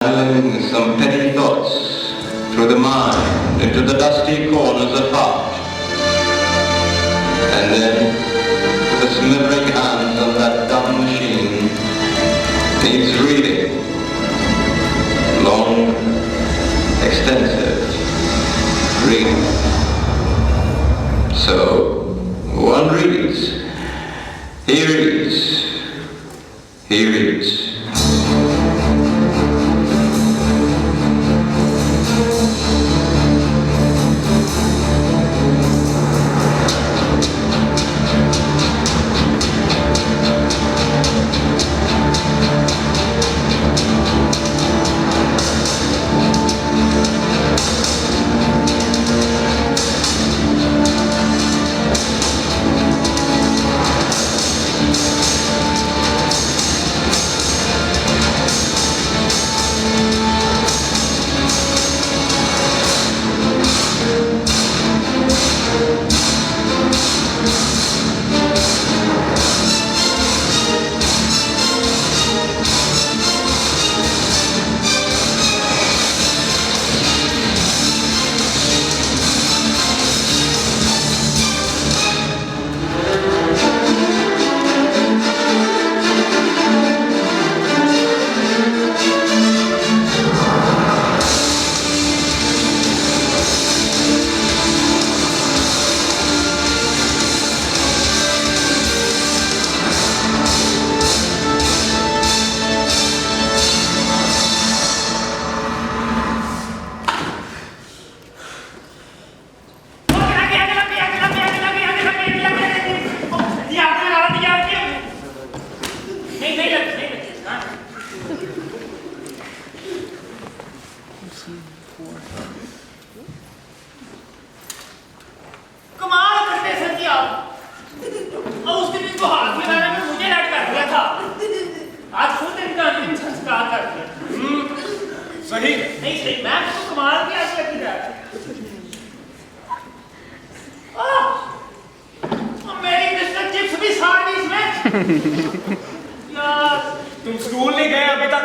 Channeling some petty thoughts through the mind into the dusty corners of heart, and then with the smothering hands on that dumb machine needs reading, long, extensive reading. So one reads, he reads, he reads. तुम school नहीं गए अभी तक?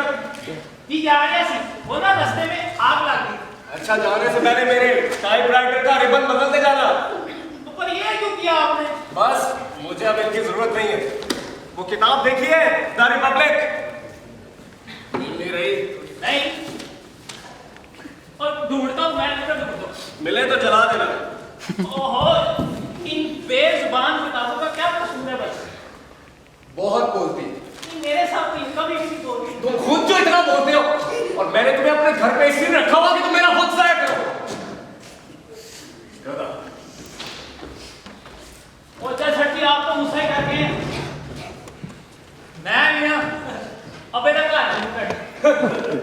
जी जा रहे थे, वो ना रास्ते में आग लग गई। अच्छा, जाने से पहले मेरे टाइपराइटर का रिबन बदलते जाना। तो पर ये क्यों किया आपने? बस मुझे अब इनकी जरूरत नहीं है। वो किताब देखिए, द रिपब्लिक। मिल रही? नहीं। और ढूंढता हूँ मैं, ढूंढता हूँ। मिले तो जला देना। ओहो, इन बेजुबान किताबों का क्या कसूर है बस? बहुत बोलती। मेरे साथ तो इनका भी किसी बोलती। तुम खुद जो इतना बोलते हो, और मैंने तुम्हें अपने घर पे इसलिए रखा हुआ कि तुम मेरा खुद जाया करो। ओ चल छठी, आप तो मुझसे करके हैं। मैं भी ना अबे तक आ नहीं।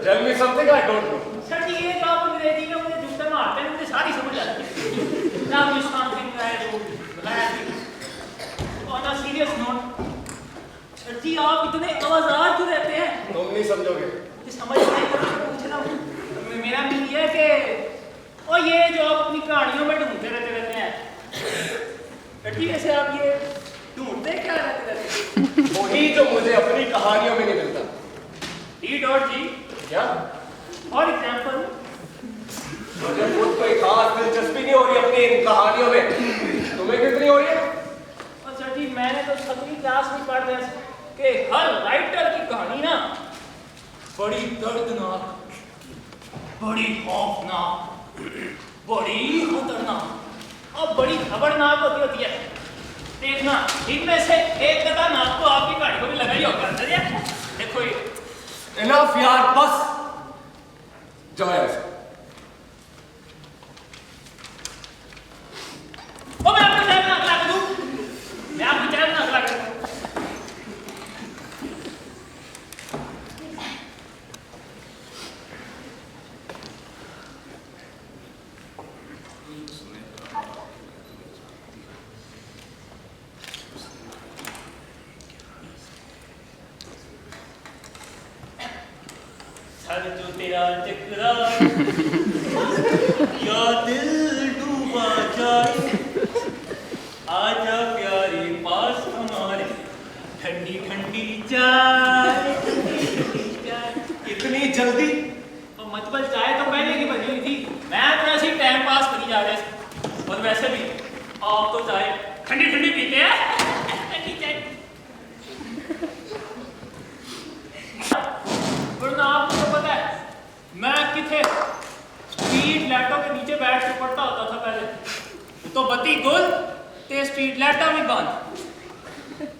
Tell me something I don't know. छठी, ये जो आप अंग्रेजी में मुझे जूते मारते हैं, मुझे सारी समझ आती है। ना मुझे समथिंग है जो बताया थी। और ना सीरियस नोट, छठी आप इतने आवाज़ार क्यों रहते हैं? तुम नहीं समझोगे। मुझे समझ नहीं आता, पूछ रहा हूँ। मेरा मीन ये है कि और ये जो आप अपनी कहानियों में ढूंढते रहते हैं, छठी वैसे आप ये ढूंढते क्या रहते? वही जो मुझे अपनी कहानियों में नहीं मिलता। D.G. क्या? फॉर एग्जाम्पल, मुझे खुद कोई खास दिलचस्पी नहीं हो रही अपनी इन कहानियों में। तुम्हें कितनी हो रही है? और सर जी, मैंने तो 7वीं क्लास में पढ़ लिया कि हर राइटर की कहानी ना बड़ी दर्दनाक, बड़ी खौफनाक, बड़ी खतरनाक और बड़ी खबरनाक होती है। देखना, इनमें से एक खतरनाक तो आपकी कहानी को भी लगा ही होगा। देखो ये इनफ यार, बस जाओ ऐसे। मैं आपको टाइम ना अगला कर दूं, मैं आपको टाइम ना अगला कर दूं। सर जो तेरा टकरा या दिल डूबा जाए, आजा प्यारे पास हमारे, ठंडी ठंडी चाय। इतनी जल्दी? स्ट्रीट लाइटों के नीचे बैठ के पढ़ता होता था पहले। तो बत्ती गुल ते स्ट्रीट लाइटा भी बंद।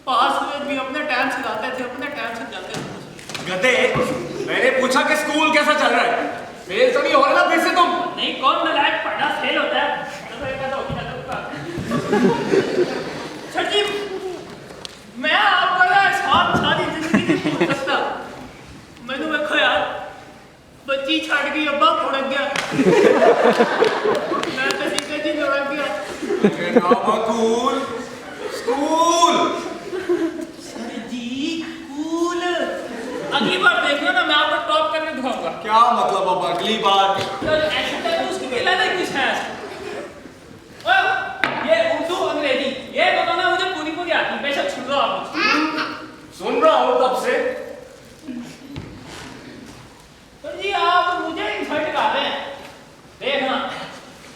पास में भी अपने टाइम से आते थे, अपने टाइम से जाते थे। गधे, मैंने पूछा कि स्कूल कैसा चल रहा है? फेल तो नहीं हो रहा ना फिर से तुम? नहीं, कौन नालायक पढ़ना फेल होता है? तो एक आधा होगी ना। सर जी, मैं आपका ना साथ सारी जिंदगी नहीं भूल सकता। मैंने देखो यार, बच्ची छड़ गई, अब्बा उड़ गया। मैं तो सीखा जी उड़ गया। नाबाकुल, स्कूल। सर जी, कूल। अगली बार देखना ना, मैं आपको टॉप करके दिखाऊंगा। क्या मतलब अब अगली बार? तो ऐसे टाइप उसकी केला नहीं कुछ है। ये उर्दू अंग्रेजी ये बताना मुझे पूरी पूरी आती है, बेशक सुन रहा हूँ। सुन रहा हूँ तब से। तो जी आप मुझे इंसल्ट कर रहे हैं। देखना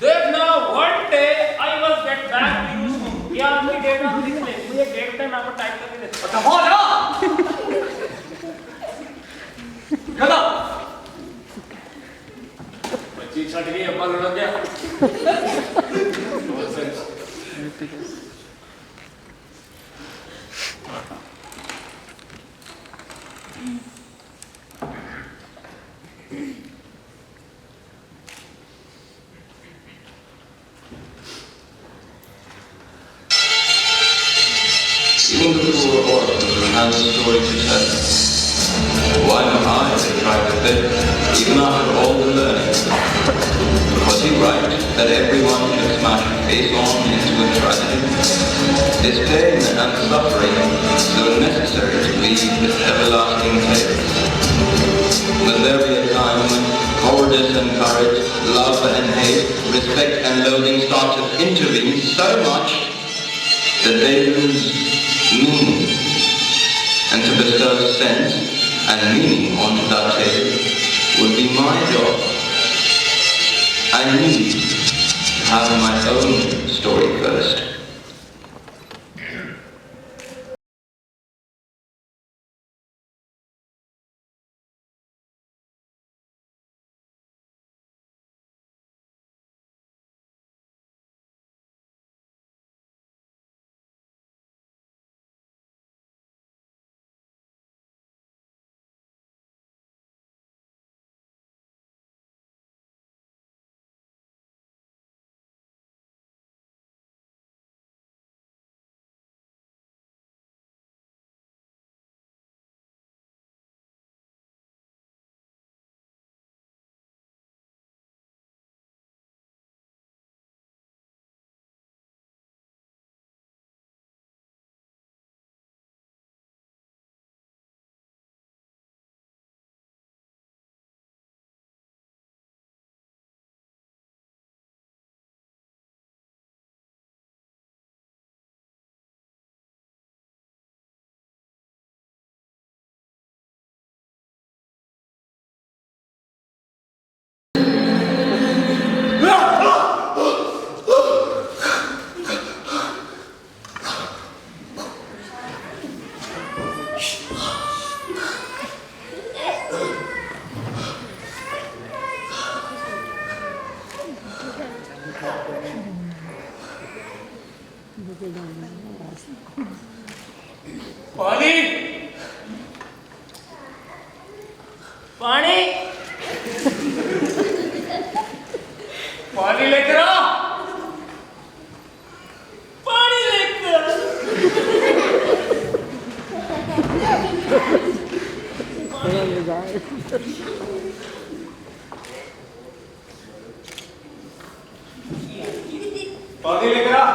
देखना, one day I was get back to you. ये आपकी डेट आप लिख ले, मुझे डेट टाइम आपको टाइप करके दे। अच्छा हो जा। गधा। बच्ची छट गई, अब्बा लुढ़क गया। Nonsense. Even the poor oracle has a story to tell. Why not I try to fit, even after all the learning? Was he right that everyone should smash face on into a tragedy? Is pain and suffering so necessary to leave this everlasting tale? Will there be a time when cowardice and courage, love and hate, respect and loathing start to intervene so much that they lose meaning? And to bestow sense and meaning onto that tale would be my job. I need to have my own story first. पानी पानी पानी लेकर आ। पानी लेकर पानी लेकर आ।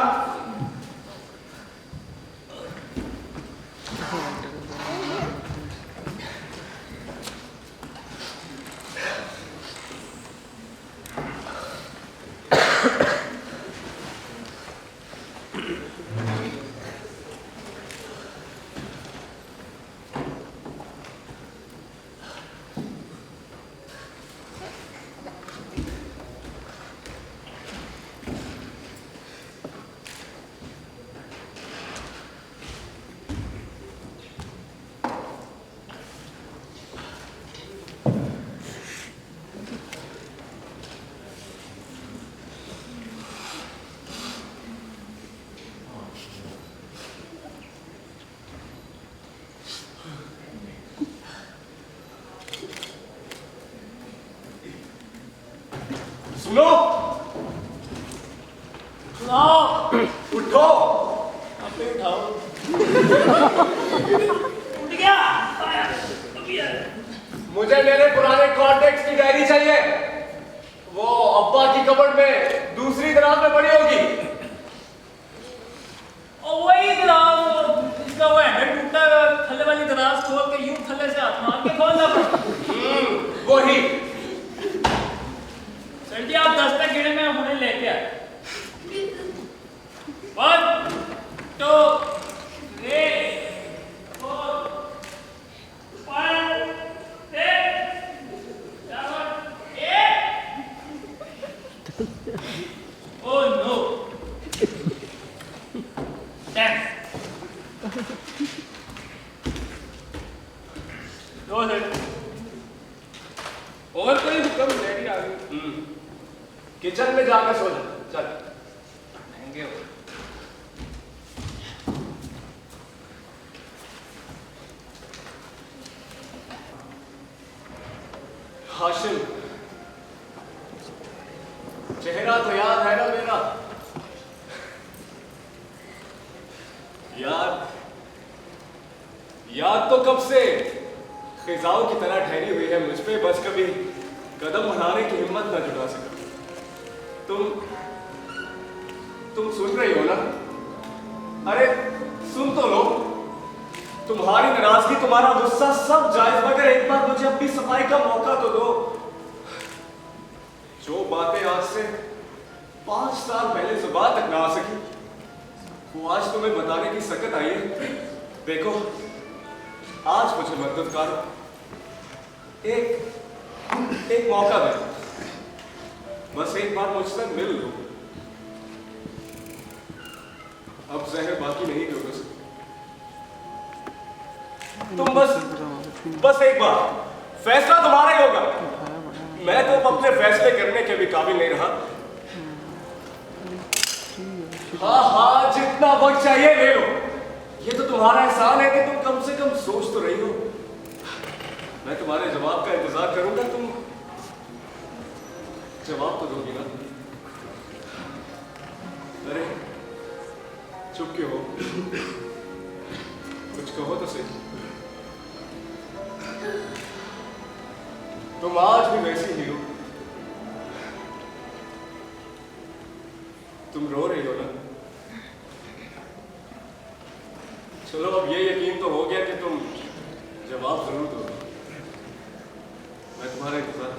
सुनो, सुनाओ। उठो। आपे उठाओ। उठ गया। मुझे मेरे पुराने कॉन्टेक्ट्स की डायरी चाहिए। वो अब्बा की कबर्ड में दूसरी दराज में पड़ी होगी। और वही दराज, इसका वो हैंडल टूटा है, थल्ले वाली दराज खोल के यूं थल्ले से हाथ मार के खोलना पड़ता। वही। सर जी आप 10 तक गिने में उन्हें लेके आए। 1 2 3 4 5 6 7 8। Oh no! Damn! दो सेकंड। और कोई हुक्म नहीं आ गई। किचन में जाकर सो जा। चल। महंगे हो। हाशिम, चेहरा तो याद है ना मेरा? याद तो कब से खिजाओं की तरह ठहरी हुई है मुझ पे, बस कभी कदम बढ़ाने की हिम्मत ना जुटा सका। तुम सुन रही हो ना? अरे सुन तो लो। तुम्हारी नाराजगी, तुम्हारा गुस्सा सब जायज, मगर एक बार मुझे अपनी सफाई का मौका तो दो। जो बातें आज से 5 साल पहले जुबान तक ना आ सकी, वो आज तुम्हें बताने की सकत आई है। देखो, आज मुझे मदद करो, एक मौका दे, बस एक बार मुझसे मिल लो। अब जहर बाकी नहीं दोगे। तुम बस एक बार, फैसला तुम्हारा ही होगा। मैं तो अपने फैसले करने के भी काबिल नहीं रहा। हाँ, जितना वक्त चाहिए ले लो। ये तो तुम्हारा एहसान है कि तुम कम से कम सोच तो रही हो। मैं तुम्हारे जवाब का इंतजार करूंगा, तुम जवाब तो दोगी ना? अरे चुप क्यों हो? कुछ कहो तो सही। तुम आज भी वैसी ही हो। तुम रो रही हो ना? चलो, अब ये यकीन तो हो गया कि तुम जवाब जरूर दो। मैं तुम्हारा इंतजार।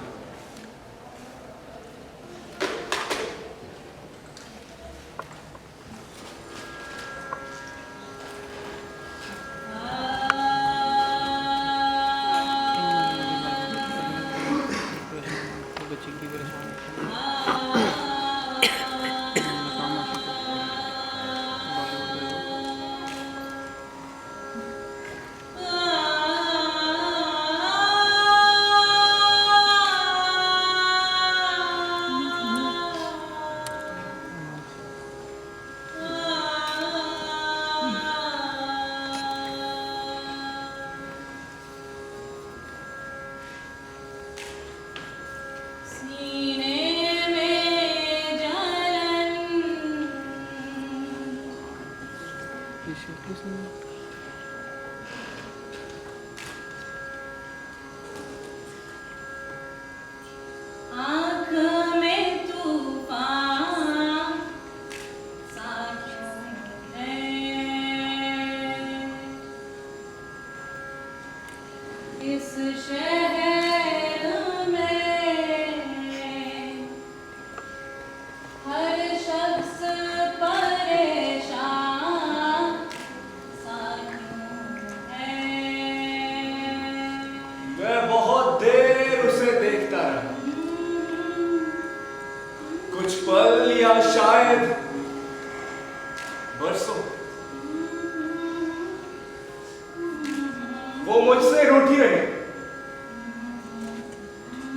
वो मुझसे रूठी रही।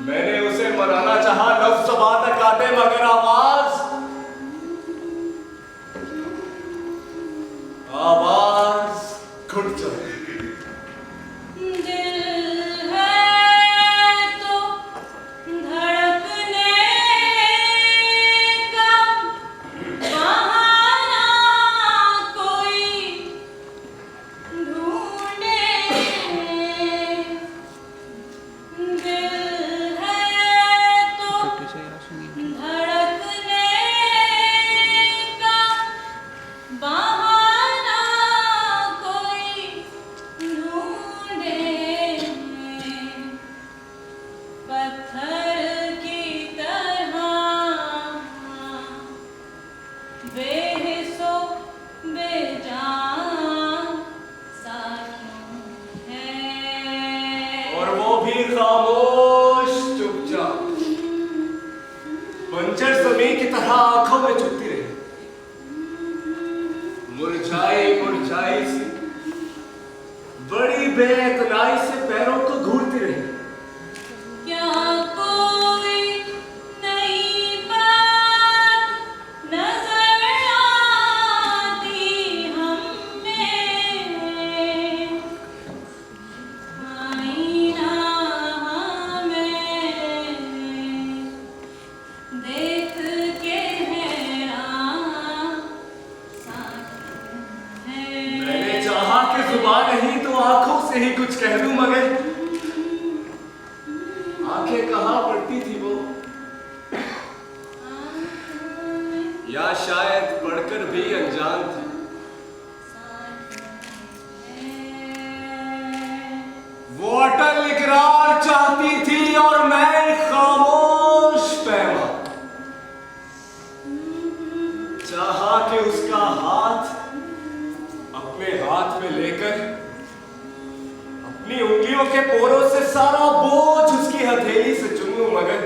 मैंने उसे मनाना चाहा, लफ्ज़ ज़बान तक आते, मगर आवाज घुट जाती। दिल है तो धड़कने मौसमी की तरह आंखों में चुभती रही, मुरझाई मुरझाई सी बड़ी बेतनाई से पैरों को घूरती रही। क्या कोई नई बात नजर आती हमें, आईना हमें देख के हैरान साथ है। मैंने चाहा कि जुबान नहीं तो आंखों से ही कुछ कह दूं, मगर आंखें कहाँ पड़ती थी वो, या शायद पढ़कर भी अनजान थी। वो अटल इकरार चाहती थी और मैं खामोश पैमा। चाहा कि उसका हाथ अपने हाथ में लेकर अपनी उंगलियों के पोरों से सारा बोझ उसकी हथेली से चुन लूं, मगर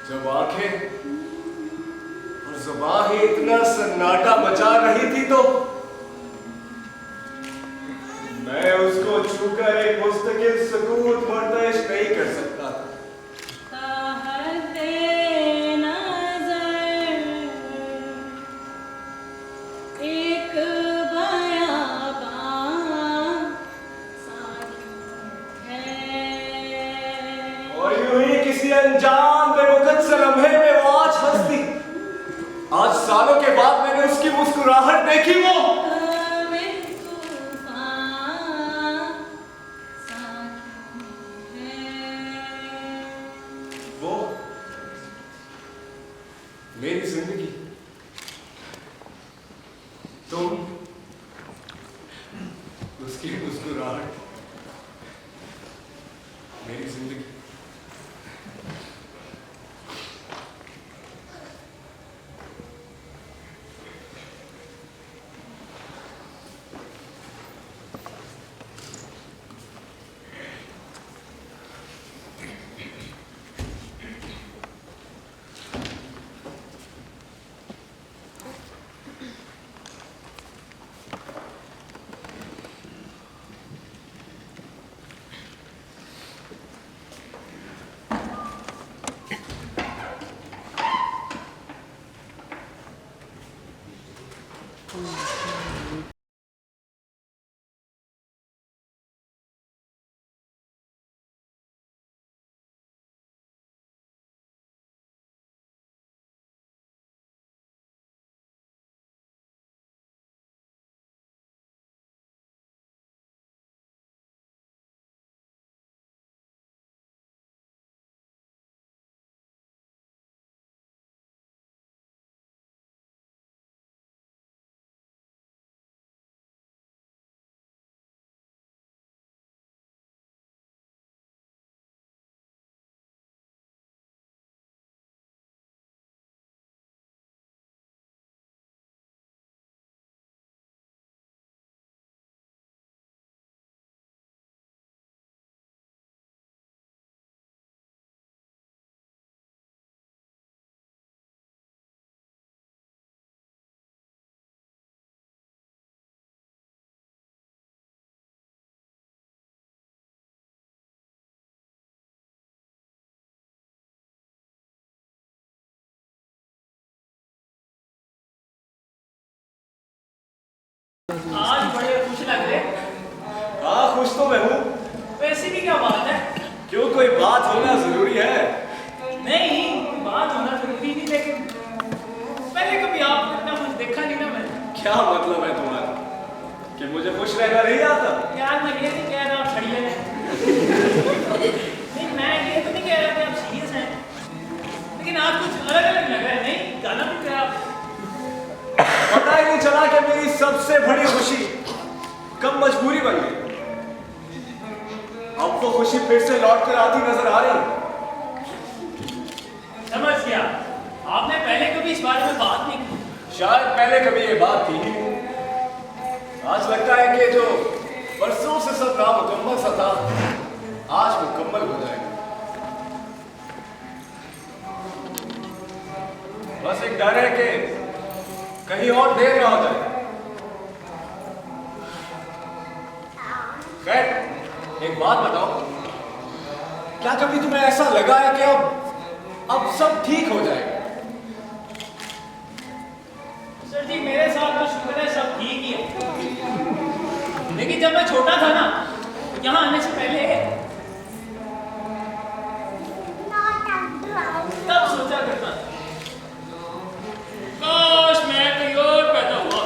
जब आंखें और जुबान ही इतना सन्नाटा मचा रही थी तो मैं उसको छूकर एक मुस्तकिल सुकून बर्दाश्त नहीं कर सकता था। एक बयाबान है। और यूं ही किसी अनजान बेवकूफ से लम्हे में वो आज हंसती। आज सालों के बाद मैंने उसकी मुस्कुराहट देखी। वो मेरी जिंदगी, तुम, उसकी मुस्कुराहट, मेरी जिंदगी। आज बड़े खुश लग रहे। हाँ, खुश तो मैं हूँ। वैसे भी क्या बात है? क्यों, कोई बात होना जरूरी है? नहीं, बात होना जरूरी नहीं, लेकिन पहले कभी आपको इतना कुछ देखा नहीं ना मैंने। क्या मतलब है तुम्हारा कि मुझे खुश रहना नहीं आता? यार मैं ये नहीं कह रहा आप छड़िए हैं। नहीं, मैं ये तो नहीं कह रहा कि आप सीरियस हैं, लेकिन आप कुछ अलग अलग लग रहा है। नहीं, गाना भी क्या आप पता ही नहीं चला कि मेरी सबसे बड़ी खुशी कब मजबूरी बन गई। अब वो खुशी फिर से लौट कर आती नजर आ रही। समझ गया। आपने पहले कभी इस बारे में बात नहीं की। शायद पहले कभी ये बात थी ही नहीं। आज लगता है कि जो बरसों से सब नामुकम्मल सा था, आज मुकम्मल हो जाएगा। बस एक डर है कि कहीं और देर ना हो जाए। खैर, एक बात बताओ, क्या कभी तुम्हें ऐसा लगा है कि अब सब ठीक हो जाएगा? सर जी मेरे साथ तो शुक्र है सब ठीक ही है, लेकिन जब मैं छोटा था ना, यहाँ आने से पहले तब सोचा करता था काश मैं कहीं और पैदा हुआ,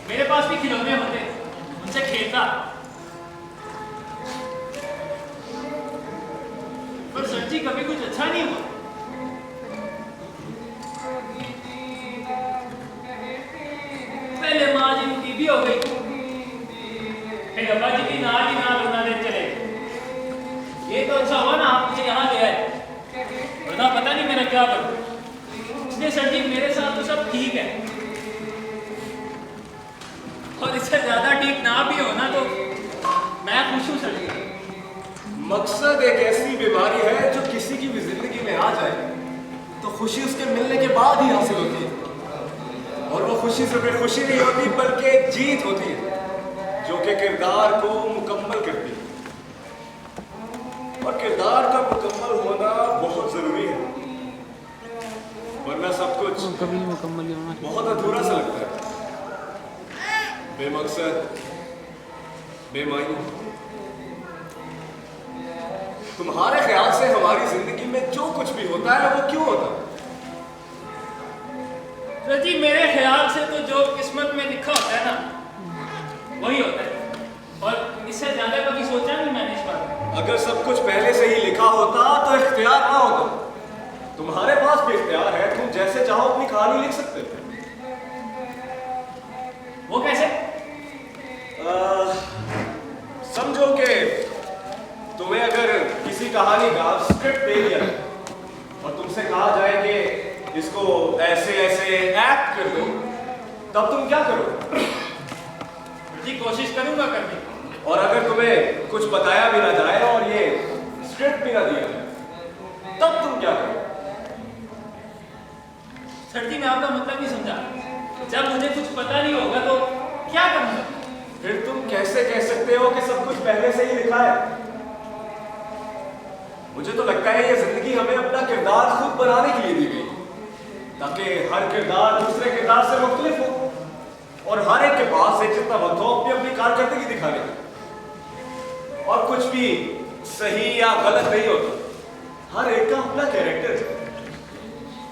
मेरे पास भी खिलौने होते, उनसे खेलता। पर सर जी कभी कुछ अच्छा नहीं हुआ। पहले माँ जी की भी हो गई, फिर अब्बा जी की नाल बना दे चले। ये तो अच्छा हुआ ना आप मुझे यहाँ ले आए, वरना पता नहीं मेरा क्या बनता। इसलिए सर जी मेरे साथ तो सब ठीक है, और इससे ज्यादा ठीक ना भी हो ना तो मैं खुश हूँ सर जी। मकसद एक ऐसी बीमारी है जो किसी की भी जिंदगी में आ जाए तो खुशी उसके मिलने के बाद ही हासिल होती है, और वो खुशी सिर्फ खुशी नहीं होती बल्कि एक जीत होती है जो कि किरदार को मुकम्मल करती है। और किरदार का मुकम्मल होना बहुत जरूरी है, वरना सब कुछ कभी मुकम्मल होना बहुत अधूरा सा लगता है, बेमकसद, बेमायने। तुम्हारे ख्याल से हमारी जिंदगी में जो कुछ भी होता है वो क्यों होता है? सर जी मेरे ख्याल से तो जो किस्मत में लिखा होता है ना वही होता है, और इससे ज्यादा कभी सोचा नहीं मैंने इस बारे। अगर सब कुछ पहले से ही लिखा होता तो इख्तियार ना होता। तुम्हारे पास भी इख्तियार है, तुम जैसे चाहो अपनी कहानी लिख सकते हो। वो कैसे? समझो कि तुम्हें अगर किसी कहानी का स्क्रिप्ट दे दिया और तुमसे कहा जाए कि इसको ऐसे ऐसे एक्ट कर दो, तब तुम क्या करोगे? जी कोशिश करूंगा करने की। और अगर तुम्हें कुछ बताया भी ना जाए और ये स्क्रिप्ट भी ना दिया जाए, तब तुम क्या करोगे? सर जी मैं आपका मतलब नहीं समझा। जब मुझे कुछ पता नहीं होगा तो क्या करूंगा? फिर तुम कैसे कह सकते हो कि सब कुछ पहले से ही लिखा है? मुझे तो लगता है ये जिंदगी हमें अपना किरदार खुद बनाने के लिए दी गई, ताकि हर किरदार दूसरे किरदार से मुख्तलिफ हो, और हर एक के पास एक जितना वक्त हो अपनी अपनी कारकर्दगी दिखाने की। और कुछ भी सही या गलत नहीं होता, हर एक का अपना कैरेक्टर है।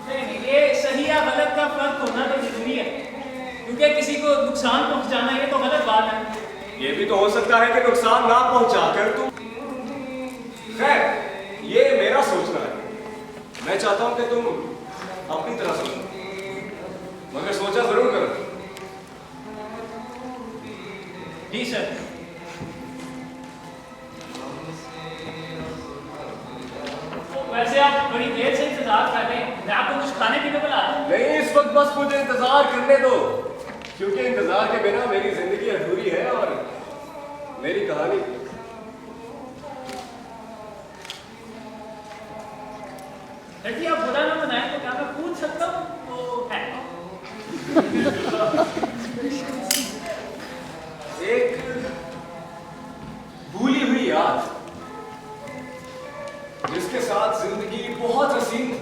नहीं, ये सही या गलत का फर्क होना तो जरूरी है, क्योंकि किसी को नुकसान पहुंचाना ये तो गलत बात है। ये भी तो हो सकता है कि नुकसान ना पहुंचाकर तुम। खैर, ये मेरा सोचना है। मैं चाहता हूं कि तुम अपनी तरह सोचो, मगर सोचा जरूर करो। जी सर। तो वैसे आप बड़ी देर से इंतजार कर रहे हैं, मैं आपको कुछ खाने पीने को ला दूं? नहीं, इस वक्त बस मुझे इंतजार करने दो, क्योंकि इंतजार के बिना मेरी जिंदगी अधूरी है और मेरी कहानी। सर जी आप बुरा ना बनाए तो क्या मैं पूछ सकता हूँ? तो है एक भूली हुई याद जिसके साथ जिंदगी बहुत हसीन थी।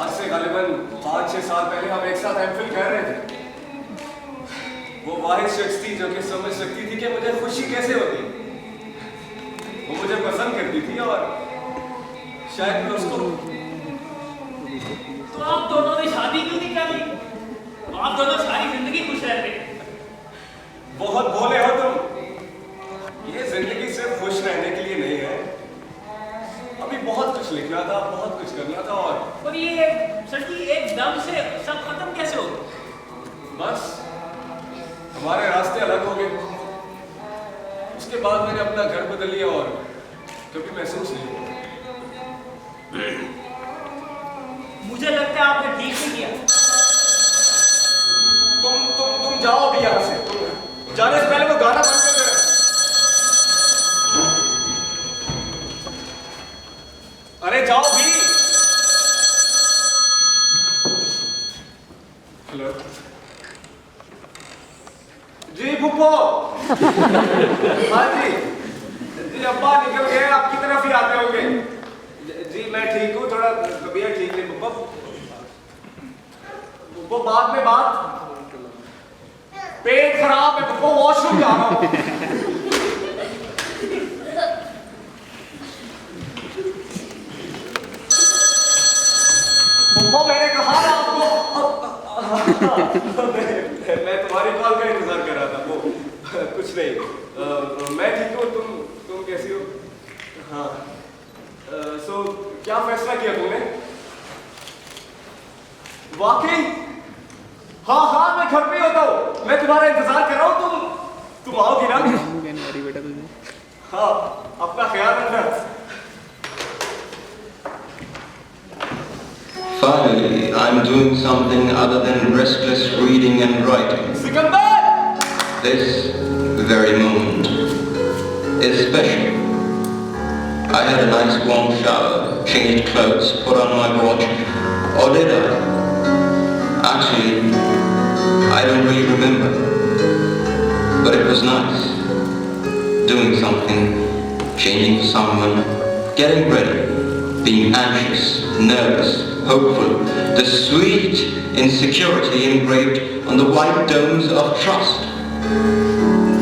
आज से गालिबन 5-6 साल पहले हम एक साथ एमफिल कर रहे थे। वो वाहिद शख्स थी जो कि समझ सकती थी कि मुझे खुशी कैसे होती है। वो मुझे पसंद करती थी और शायद मैं उसको। तो आप दोनों ने शादी क्यों नहीं कर ली? आप दोनों सारी जिंदगी खुश रहते। बहुत भोले हो तुम। ये जिंदगी सिर्फ खुश रहने के लिए नहीं है, अभी बहुत कुछ लिखना था, बहुत कुछ करना था। और ये सर जी एकदम से सब खत्म कैसे हो? बस हमारे रास्ते अलग हो गए। उसके बाद मैंने अपना घर बदल लिया और कभी महसूस नहीं हुआ। मुझे लगता है आपने ठीक नहीं किया। तुम जाओ अभी यहाँ से। तुम जाने से पहले वो गाना बंद कर देना। अरे जाओ भी। हेलो जी पुप्पो। हाँ जी जी, अब्बा निकल गए, आपकी तरफ ही आते होंगे। जी मैं ठीक हूँ, थोड़ा तबीयत ठीक नहीं पुप्पो। पुप्पो बाद में बात, पेट खराब है पुप्पो, वॉशरूम जा रहा हूँ। पुप्पो मैंने कहा ना आपको, मैं तुम्हारी कॉल का इंतजार कर रहा था। वो कुछ नहीं, मैं ठीक हूँ, तुम कैसी हो? हाँ सो क्या फैसला किया तुमने? वाकई? हाँ हाँ मैं घर पे होता हूँ, मैं तुम्हारा इंतजार कर रहा हूँ। तुम आओगी ना? बेटा तुझे। हाँ अपना ख्याल रखना। Finally, I'm doing something other than restless reading and writing. Sikandar! This very moment is special. I had a nice warm shower, changed clothes, put on my watch. Or did I? Actually, I don't really remember. But it was nice. Doing something, changing for someone, getting ready, being anxious, nervous, hopeful, the sweet insecurity engraved on the white domes of trust.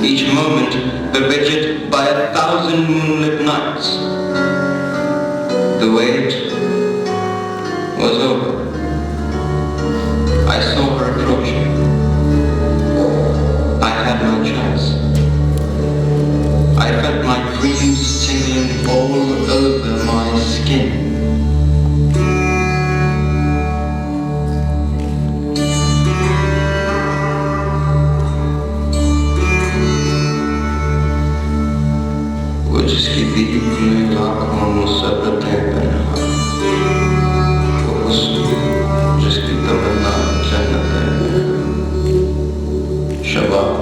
Each moment bewitched by 1,000 moonlit nights. The wait was over. I saw her approaching. I had no chance. I felt my dreams tingling all over my skin. वो जिसकी दीप में लाखों मुसब्बतें पहना, वो हुस्न जिसकी तमन्ना जन्नतें, शबाब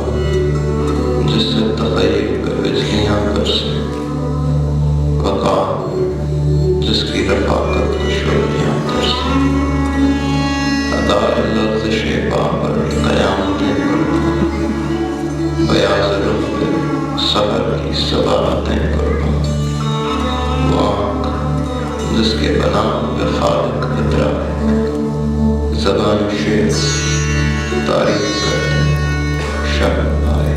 जिससे तख़य्युल पे बिजलियां बरसें, वक़ा जिसकी रफ़ाक़त को शोलियां तरसें, अदाए लग़्ज़िश पा पर क़यामतें कुर्बान, बयाज़ रुख़ पे सहर की सवालतें कुर्बान, वो आँख जिसके बनाम पे खालिक खतरा, ज़बान शेर तारीफ़ करते शर्म आए।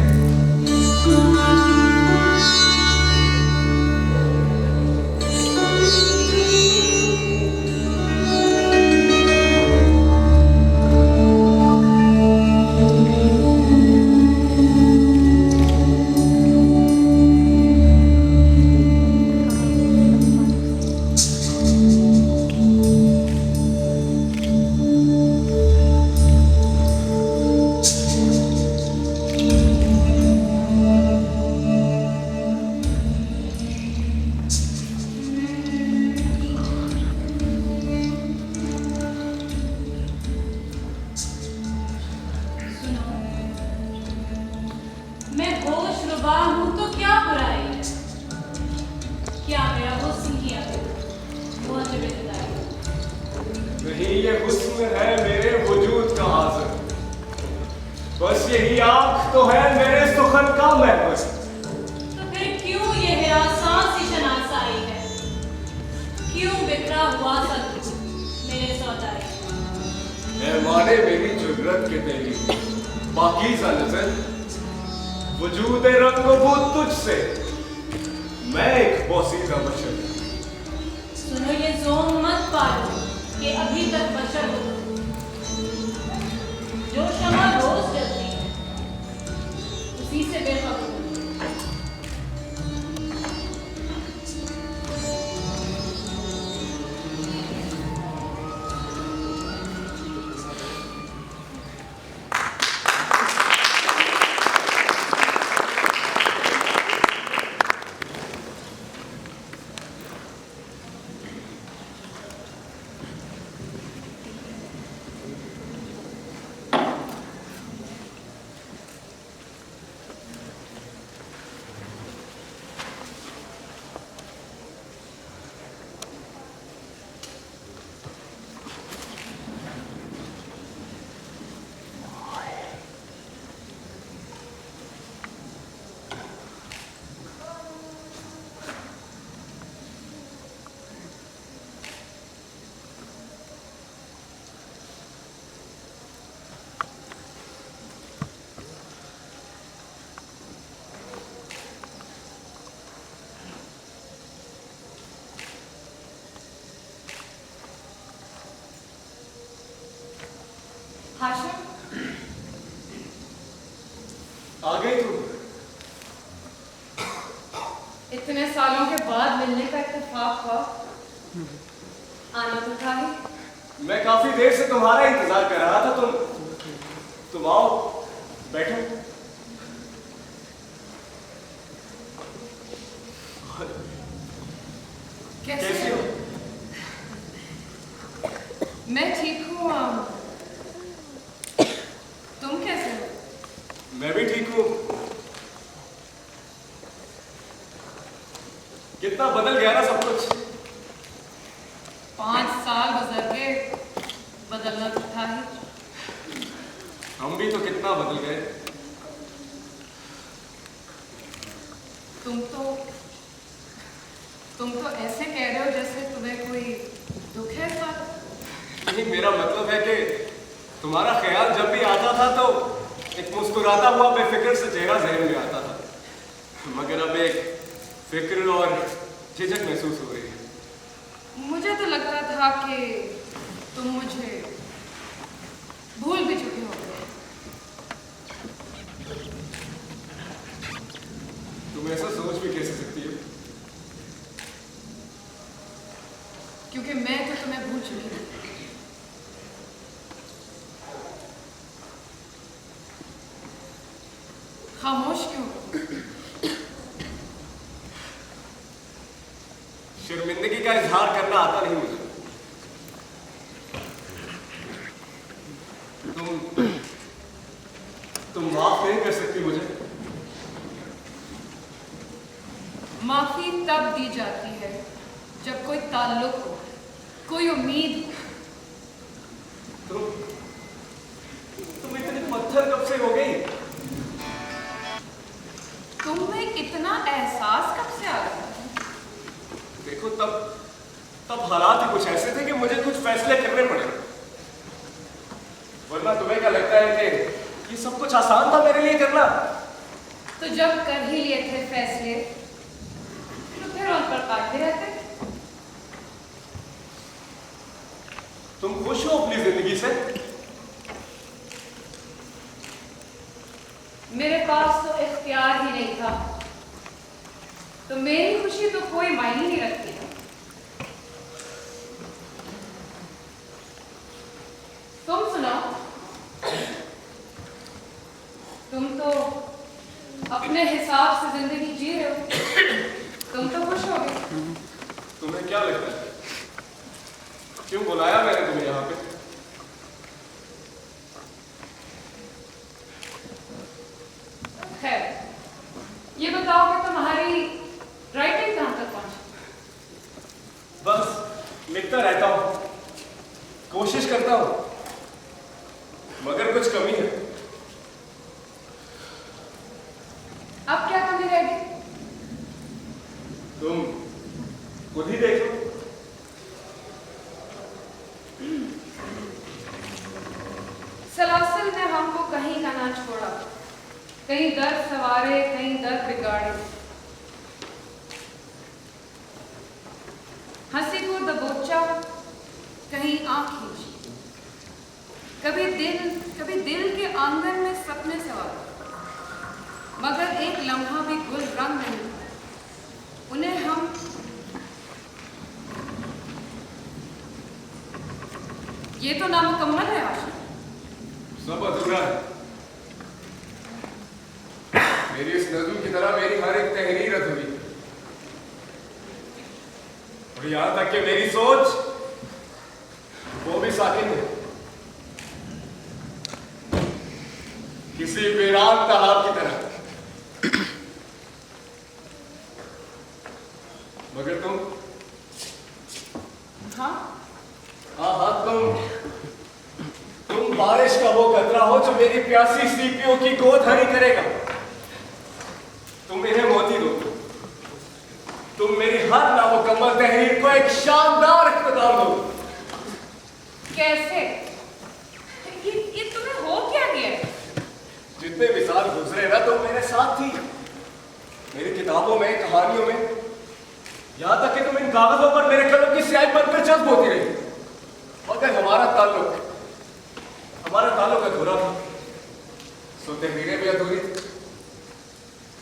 ये हुस्न है मेरे वजूद का हाज़िर, बस यही आँख तो है मेरे सुखन का महबूस। तो फिर क्यों ये हिरासां सी शनासाई है, क्यों बिखरा हुआ सा तू मेरे सौदाई? मेहमाने मेरी जुर्रत के तेरी पाकीज़ा नज़र, वजूद रंग बू तुझसे मैं एक पोसीदा बशर। सुनो ये ज़ोम मत पालो कि अभी तक बशर हो, जो शमा रोज जलती है उसी से बेखबर हो। हाशिम, आ गई तुम? इतने सालों के बाद मिलने का इत्तेफाक हुआ। आना तो था ही। मैं काफी देर से तुम्हारा इंतजार कर रहा था। तुम आओ, बैठो। कैसी हो? मैं ठीक हूँ। तुम कैसे हो? मैं भी ठीक हूँ। कितना बदल गया ना सब कुछ। 5 साल गुजर गए, बदलना तो था ही। हम भी तो कितना बदल गए। तुम तो ऐसे कह रहे हो जैसे तुम्हें कोई दुख है इस बात। नहीं, मेरा मतलब है कि तुम्हारा ख्याल जब भी आता था तो एक मुस्कुराता हुआ बेफिक्र से चेहरा जहन में आता था, मगर अब एक फिक्र और झिझक महसूस हो रही है। मुझे तो लगता था कि तुम मुझे भूल भी चुके हो। तुम ऐसा सोच भी कैसे सकती हो? क्योंकि मैं तो तुम्हें भूल चुकी हूँ। खामोश क्यों? शर्मिंदगी का इजहार करना आता नहीं मुझे। तुम माफ नहीं कर सकती मुझे? माफी तब दी जाती है जब कोई ताल्लुक हो, कोई उम्मीद हो। तुम इतनी पत्थर कब से हो गई? तुम्हें इतना एहसास कब से आ गया? देखो, तब हालात ही कुछ ऐसे थे कि मुझे कुछ फैसले करने पड़े, वरना तुम्हें क्या लगता है कि ये सब कुछ आसान था मेरे लिए करना? तो जब कर ही लिए थे फैसले, तो फिर उन पर काटते रहते। तुम खुश हो अपनी जिंदगी से? मेरे पास तो इख्तियार ही नहीं था, तो मेरी खुशी तो कोई मायने नहीं रखती है। तुम सुनाओ, तुम तो अपने हिसाब से जिंदगी जी रहे हो। तुम तो खुश हो गए। तुम्हें क्या लगता है क्यों बुलाया मैंने तुम्हें यहाँ पे? खैर, ये बताओ कि तुम्हारी राइटिंग कहाँ तक पहुंची? बस लिखता रहता हूँ, कोशिश करता हूँ, मगर कुछ कमी है। अब क्या कमी रह गई? तुम खुद ही देखो। सलासिल ने हमको कहीं का ना छोड़ा, कहीं दर्द सवारे, कहीं दर्द बिगाड़े। हंसी को दबोचा, कहीं आंख खींची। कभी दिल के आंगन में सपने सवार, मगर एक लम्हा भी गुल रंग नहीं। उन्हें हम ये तो नामुकम्मल है आशिक। सब अधूरा है। मेरी इस नज़्म की तरह मेरी हर एक तहरीर अधूरी, और यहां तक कि मेरी सोच वो भी साकिन है, किसी वीरान तालाब की तरह। मगर तुम, हाँ, तुम बारिश का वो कतरा हो जो मेरी प्यासी सीपियों की गोद हरी करेगा। तुम इन्हें मोती दो, तुम मेरी हर नामुकम्मल तहरीर को एक शानदार इख्तिताम दो। कैसे? ये तुम्हें हो क्या गया? जितने भी साल गुजरे ना तुम मेरे साथ थी, मेरी किताबों में, कहानियों में, यहां तक कि तुम इन कागजों पर मेरे कलम की स्याही बनकर जज्ब होती रही। मगर हमारा ताल्लुक हमारा ताल्लुक अधूरा था, सो तहरीरें भी अधूरी थी।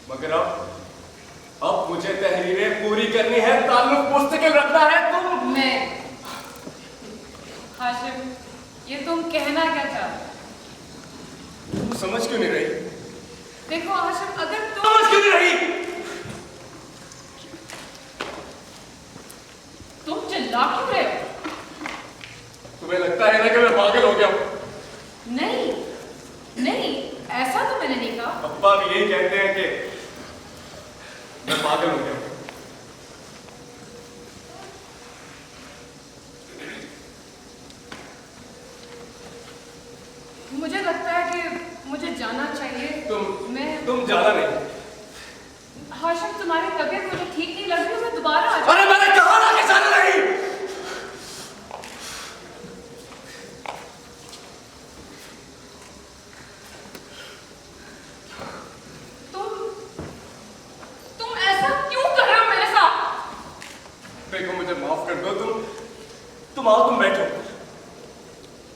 मगर अब मुझे तहरीरें पूरी करनी है, ताल्लुक मुस्तकिल रखना है। तुम मैं हाशिम, ये तुम कहना क्या चाहते? तुम समझ क्यों नहीं रही? देखो हाशिम, अगर तुम समझ क्यों नहीं रही? तुम चिल्ला क्यों रहे हो? तुम्हें लगता है ना कि मैं पागल हो गया हूं? नहीं नहीं, ऐसा तो मैंने नहीं कहा। अब्बा भी यही कहते हैं कि मैं पागल हो गया हूं। मुझे लगता है कि मुझे जाना चाहिए। तुम जाना नहीं। हाशिम, तुम्हारी तबीयत मुझे ठीक नहीं लग रही, मैं दोबारा आ जाऊं। अरे मैंने कहा ना कि जाना नहीं। तुम ऐसा क्यों कर रहे हो मेरे साथ? देखो, मुझे माफ कर दो। तुम आओ, तुम बैठो,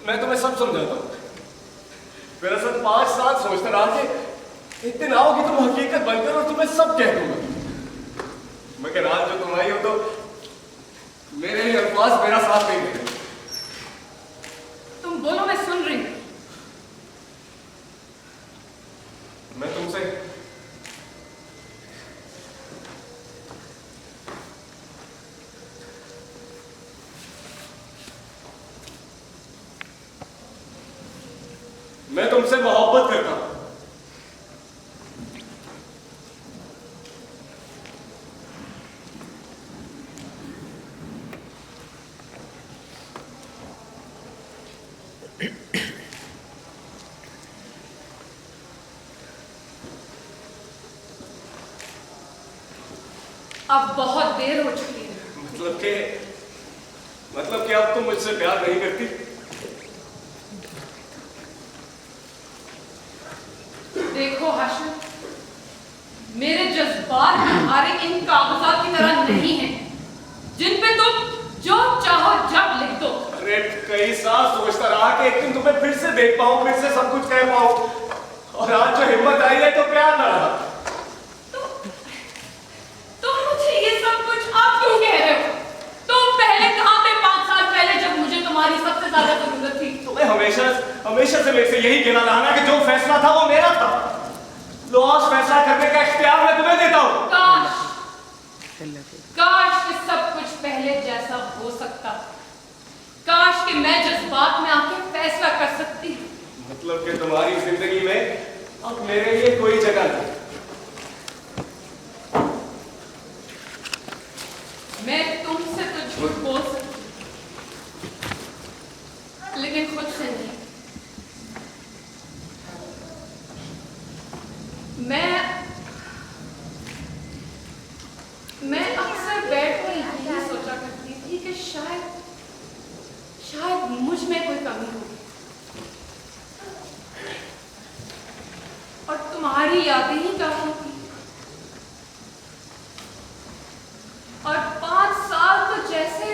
मैं तुम्हें सब समझाता हूँ। मेरा सर 5 साल सोचता रहा कि एक दिन आओगी तुम हकीकत बनकर और तुम्हें सब कह दूंगा। मगर आज जो तुम आई हो तो मेरे लिए अल्फाज मेरा साथ नहीं दे रहे। तुम बोलो, मैं सुन रही हूं। मैं तुमसे मोहब्बत करता हूं। अब बहुत देर हो चुकी है। मतलब कि अब तुम मुझसे प्यार नहीं करती? देखो हाशिम, मेरे जज्बात तुम्हारे इन कागजात की तरह नहीं हैं, जिन पे तुम जो चाहो जब लिख दो। अरे कई साल सोचता रहा कि एक दिन तुम्हें फिर से देख पाऊं, फिर से सब कुछ कह पाऊं, और आज जो हिम्मत आई है तो प्यार ना रहा। तुम मुझे ये सब कुछ आप क्यों कह रहे हो? तुम पहले कहां थे 5 साल पहले, जब मुझे तुम्हारी सबसे ज्यादा जरूरत थी? तुम्हें हमेशा से मेरे से यही कहना रहा ना कि जो फैसला था वो मेरा था। लो आज फैसला करने का इख्तियार मैं तुम्हें देता हूं। काश कि सब कुछ पहले जैसा हो सकता। काश कि मैं जज्बात में आके फैसला कर सकती। मतलब कि तुम्हारी जिंदगी में अब मेरे लिए कोई जगह नहीं। मैं तुमसे तो झूठ बोल सकती, लेकिन खुद से नहीं। मैं अक्सर बैठकर यही सोचा करती थी कि शायद मुझ में कोई कमी होगी, और तुम्हारी यादें ही काफी थी। और 5 साल तो जैसे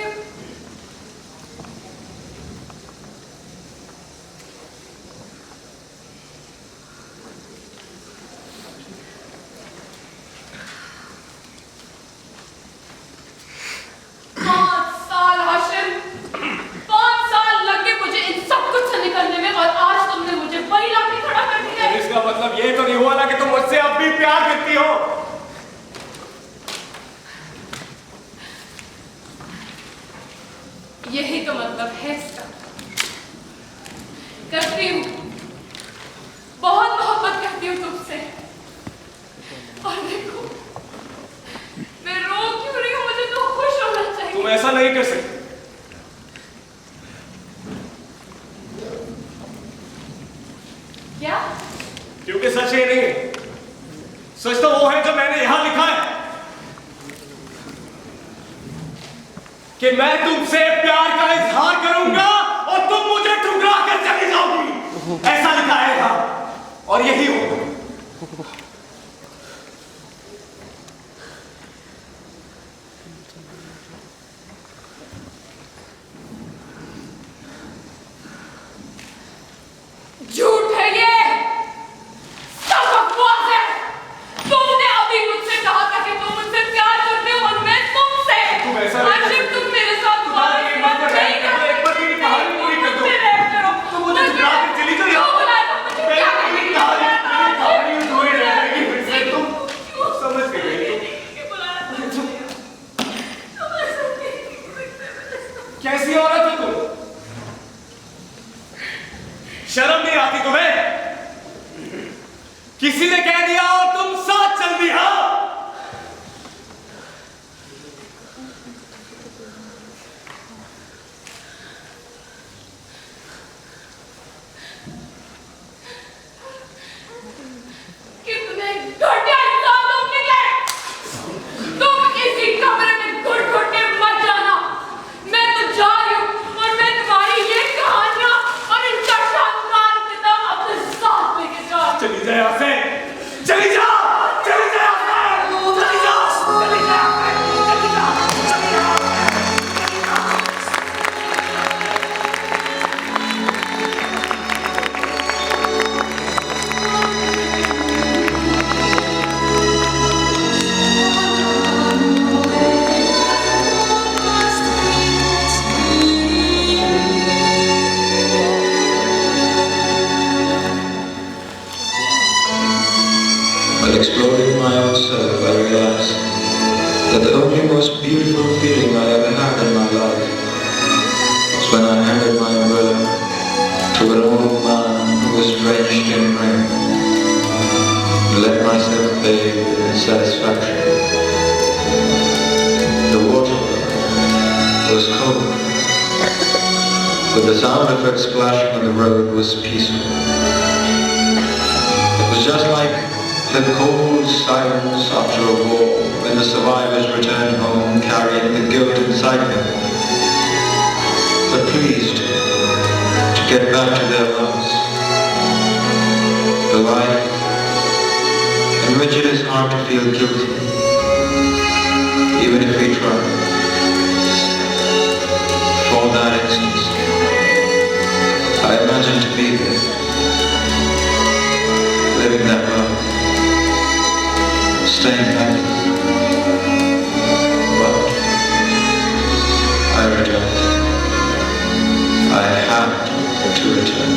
मतलब ये तो नहीं हुआ ना कि तुम मुझसे अब भी प्यार करती हो? यही तो मतलब है इसका। करती हूँ, बहुत मोहब्बत करती हूँ तुमसे। और देखो मैं रो क्यों रही हूँ, मुझे तो खुश होना चाहिए। तुम ऐसा नहीं कर सकती। क्या? क्योंकि सच ये नहीं है। सच तो वो है जो मैंने यहां लिखा है कि मैं तुमसे प्यार का इजहार करूंगा और तुम मुझे ठुकरा कर चली जाओगी। ऐसा लिखा है यहां, और यही होगा। कैसी औरत हो तुम? शर्म नहीं आती तुम्हें? किसी ने कह दिया और तुम साथ चल दिया। कितने घटिया इंसान तुम निकले। तुम इसी कमरे में घुट-घुट के मर जाना। मैं तो जा रही हूँ और मैं तुम्हारी ये कहानियां और इनका शानदार किताब अपने साथ लेके जा रही हूँ। चली जा यहाँ से, चली जा, चली जा यहाँ से, चली जा, चली जा यहाँ से, चली जा, चली जा, चली जा। While exploring my own self, I realized that the only most beautiful feeling I ever had in my life was when I handed my umbrella to an old man who was drenched in rain and let myself bathe in satisfaction. The water was cold, but the sound of it splashing on the road was peaceful. It was just like the cold silence after a war when the survivors returned home carrying the guilt inside them, but pleased to get back to their loves. The life in which it is hard to feel guilty, even if we try. For that instance, I imagine to be there, living that love. Staying happy, but I returned. I had to return.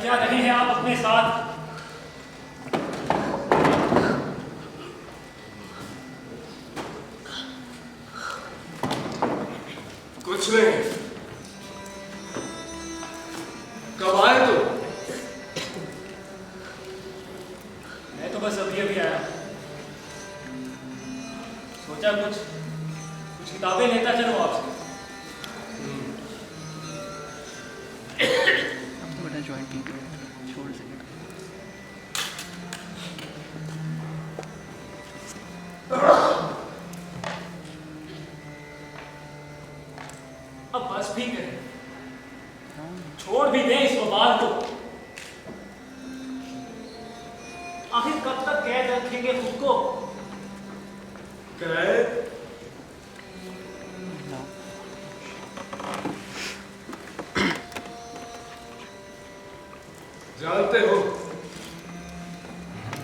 क्या रहे हैं आप अपने साथ? कुछ नहीं। कब आए तुम? मैं तो बस अभी अभी आया। सोचा कुछ किताबें लेता चलो आपसे। अब तो बड़ा जॉइंट छोड़ से अब बस भी करें, छोड़ भी दें इस वबाल को। आखिर कब तक कैद रखेंगे खुद को? कैद? जानते हो,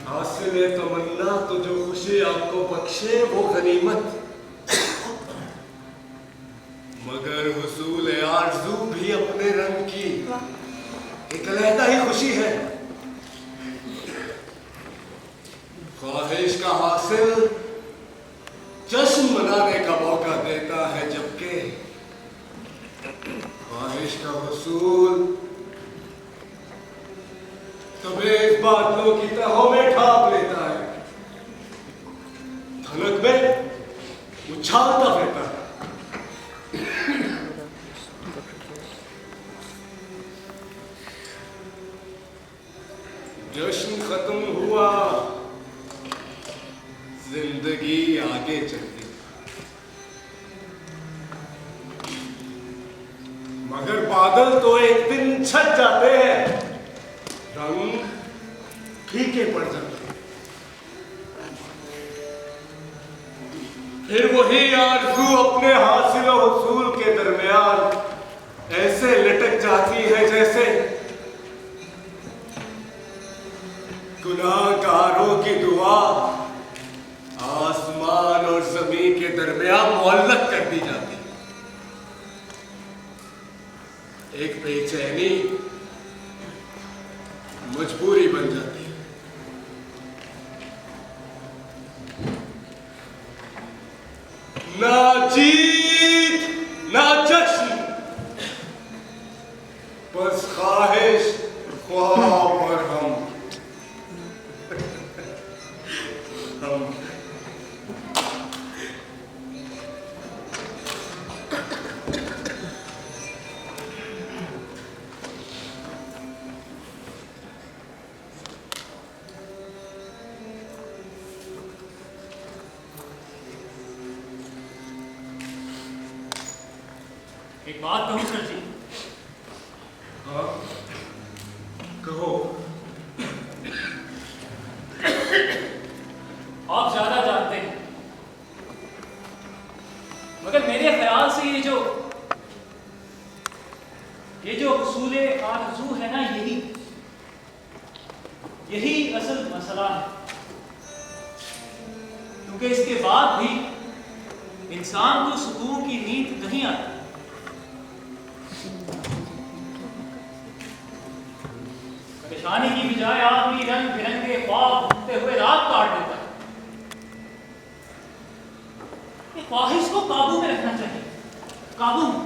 हासिल तमन्ना तो जो खुशी आपको बख्शे वो गनीमत, मगर हुसूल आरज़ू भी अपने रंग की एक अलहदा ही खुशी है। ख्वाहिश का हासिल जश्न मनाने का मौका देता है, जबकि ख्वाहिश का हुसूल तबेज बादलों की तहों में ढांप लेता है, धनक में उछालता फिरता है। जश्न खत्म हुआ, जिंदगी आगे चलती, मगर बादल तो एक दिन छट जाते हैं, रंग फीके पड़ जाते हैं। फिर वही आरज़ू अपने हासिल और हुसूल के दरमियान ऐसे लटक जाती है जैसे गुनाहगारों की दुआ आसमान और जमीन के दरमियान मुअल्लक कर दी जाती है। एक बेचैनी मजबूरी बन जाती है। ना जीत ना जश्न, बस ख्वाहिश, ख्वाब और हम। एक बात कहूं सर जी? हाँ, कहो। आप ज्यादा जानते हैं, मगर मेरे ख्याल से ये जो हुसूले आरज़ू है ना, यही असल मसला है। क्योंकि इसके बाद भी इंसान को सुकून की नींद नहीं आती। परेशानी की बजाय आदमी रंग बिरंगे ख्वाब घूमते हुए रात काट देता है। ये ख्वाहिश को काबू में रखना चाहिए, काबू में।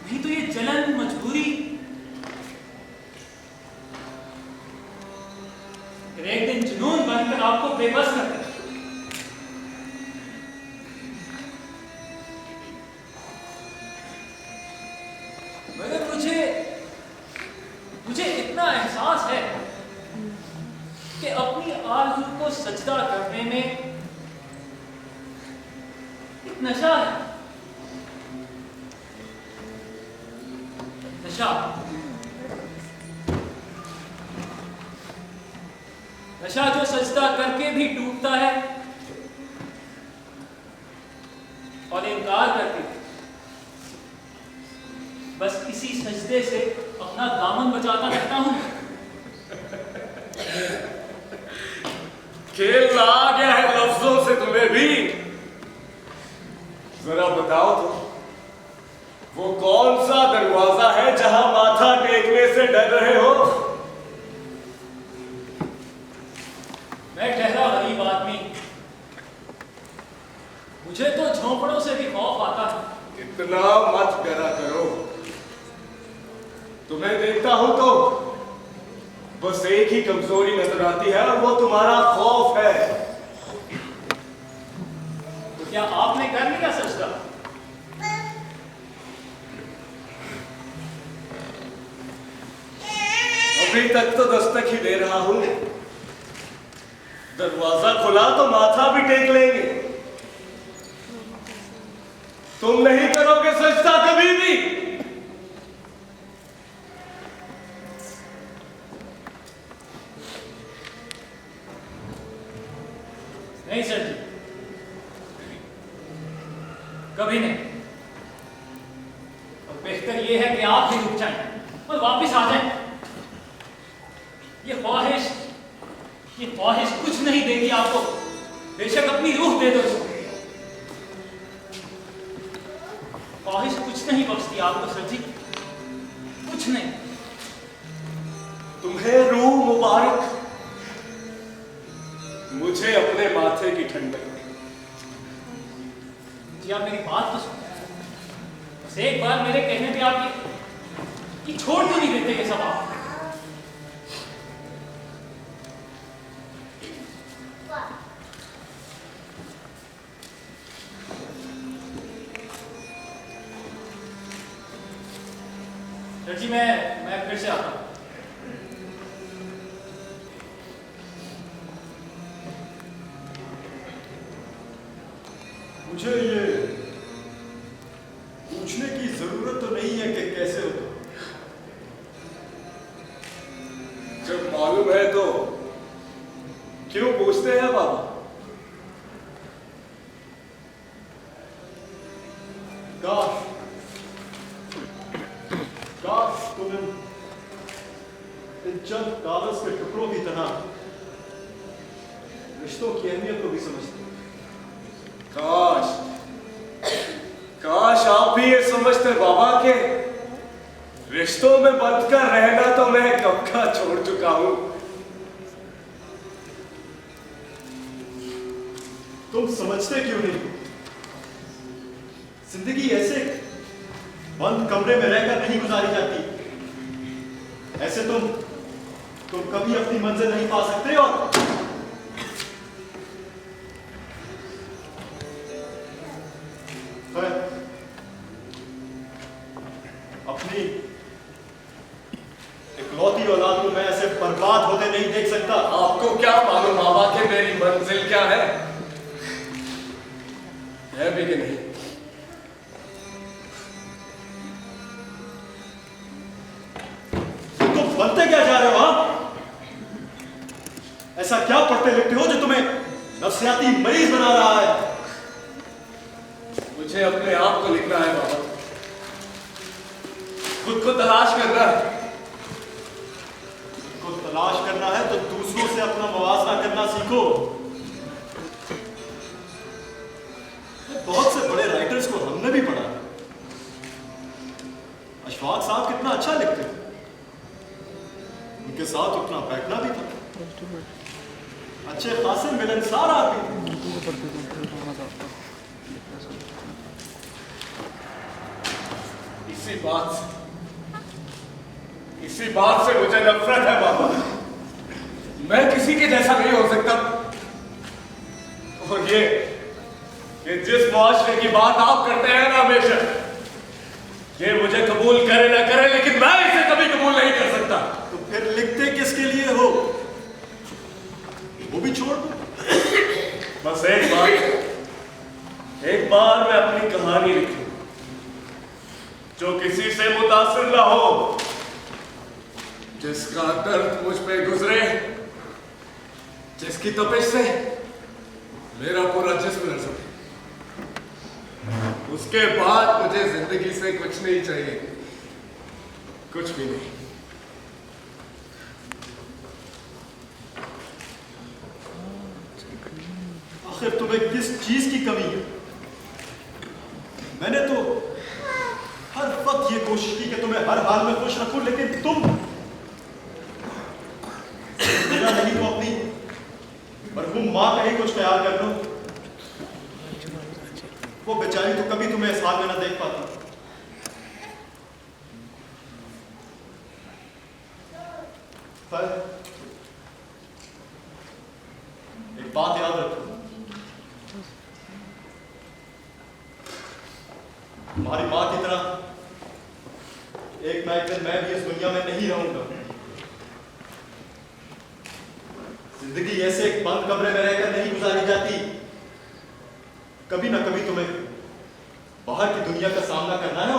नहीं तो ये जलन, मजबूरी एक दिन जुनून बनकर आपको बेबस कर देता है। मगर मुझे इतना एहसास है कि अपनी आरज़ू को सजदा करने में एक नशा है। नशा जो सजदा करके भी डूबता है और इनकार करके बस इसी सजदे से अपना दामन बचाता रहता हूं। खेल आ गया है लफ्जों से तुम्हें भी। जरा बताओ तो, वो कौन सा दरवाजा है जहां माथा टेकने से डर रहे हो? मैं ठहरा गरीब आदमी, मुझे तो झोंपड़ों से भी खौफ आता है। इतना मत डरा करो। तुम्हें देखता हूं तो बस एक ही कमजोरी नजर आती है और वो तुम्हारा खौफ है। तो क्या आपने कर लिया सजदा? अभी तक तो दस्तक ही दे रहा हूं। दरवाजा खुला तो माथा भी टेक लेंगे। तुम नहीं करोगे सजदा कभी भी। नहीं सर जी, कभी नहीं। और बेहतर यह है कि आप भी रुक जाएं और वापस आ जाएं। ये ख्वाहिश कुछ नहीं देगी आपको, बेशक अपनी रूह दे दो इसको। ख्वाहिश कुछ नहीं बख्शती आपको सर जी, कुछ नहीं। तुम्हें रूह मुबारक, मुझे अपने माथे की ठंडक। जी आप मेरी बात तो सुनो। बस एक बार मेरे कहने पे आप ये छोड़ क्यों नहीं देते ये सब आप? सर जी मैं फिर से आता हूँ। मुझे ये पूछने की जरूरत तो नहीं है कि कैसे हो तुम। जब मालूम है तो क्यों पूछते हैं बाबा? काश तुम इन चंद कागज के टुकड़ों की तरह रिश्तों की अहमियत को भी समझते। काश आप भी ये समझते बाबा के रिश्तों में बंधकर रहना तो मैं कब का छोड़ चुका हूं। तुम समझते क्यों नहीं? जिंदगी ऐसे बंद कमरे में रहकर नहीं गुजारी जाती। ऐसे तुम कभी अपनी मंजिल नहीं पा सकते। और अपनी इकलौती औलाद को मैं ऐसे बर्बाद होते नहीं देख सकता। आपको क्या मालूम बाबा कि मेरी मंजिल क्या है भी कि नहीं? तुम बनते क्या जा रहे हो? ऐसा क्या पढ़ते लिखते हो जो तुम्हें नफ्सियाती मरीज बना रहा है? मुझे अपने आप को लिखना है बाबा, खुद को तलाश करना है। खुद को तलाश करना है तो दूसरों से अपना मुवाजना करना सीखो। बहुत से बड़े राइटर्स को हमने भी पढ़ा। अशफाक साहब कितना अच्छा लिखते थे, उनके साथ उतना बैठना भी था। अच्छे खासे मिलनसार आदमी। इसी बात से मुझे नफरत है बाबा। मैं किसी के जैसा नहीं हो सकता। और ये जिस मुआशरे की बात आप करते हैं ना बेशक, ये मुझे कबूल करे ना करे, लेकिन मैं इसे कभी कबूल नहीं कर सकता। तो फिर लिखते किसके लिए हो? वो भी छोड़ दो। बस एक बार मैं अपनी कहानी लिखूं जो किसी से मुतासिर ना हो, जिसका दर्द मुझ पे गुजरे, जिसकी तपिश से मेरा पूरा जिस्म लड़ सके। उसके बाद मुझे जिंदगी से कुछ नहीं चाहिए, कुछ भी नहीं। आखिर तुम्हें किस चीज की कमी है? मैंने तो हर ये कोशिश की कि तुम्हें हर हाल में खुश रखूं, लेकिन तुम मेरा नहीं तो अपनी मरहूम माँ का ही कुछ ख्याल कर लो। वो बेचारी तो कभी तुम्हें इस हाल में ना देख पाती। पर एक बात याद रखो, तुम्हारी माँ की तरह एक ना एक दिन मैं भी इस दुनिया में नहीं रहूंगा। जिंदगी ऐसे एक बंद कमरे में रहकर नहीं गुजारी जाती। कभी ना कभी तुम्हें बाहर की दुनिया का सामना करना है,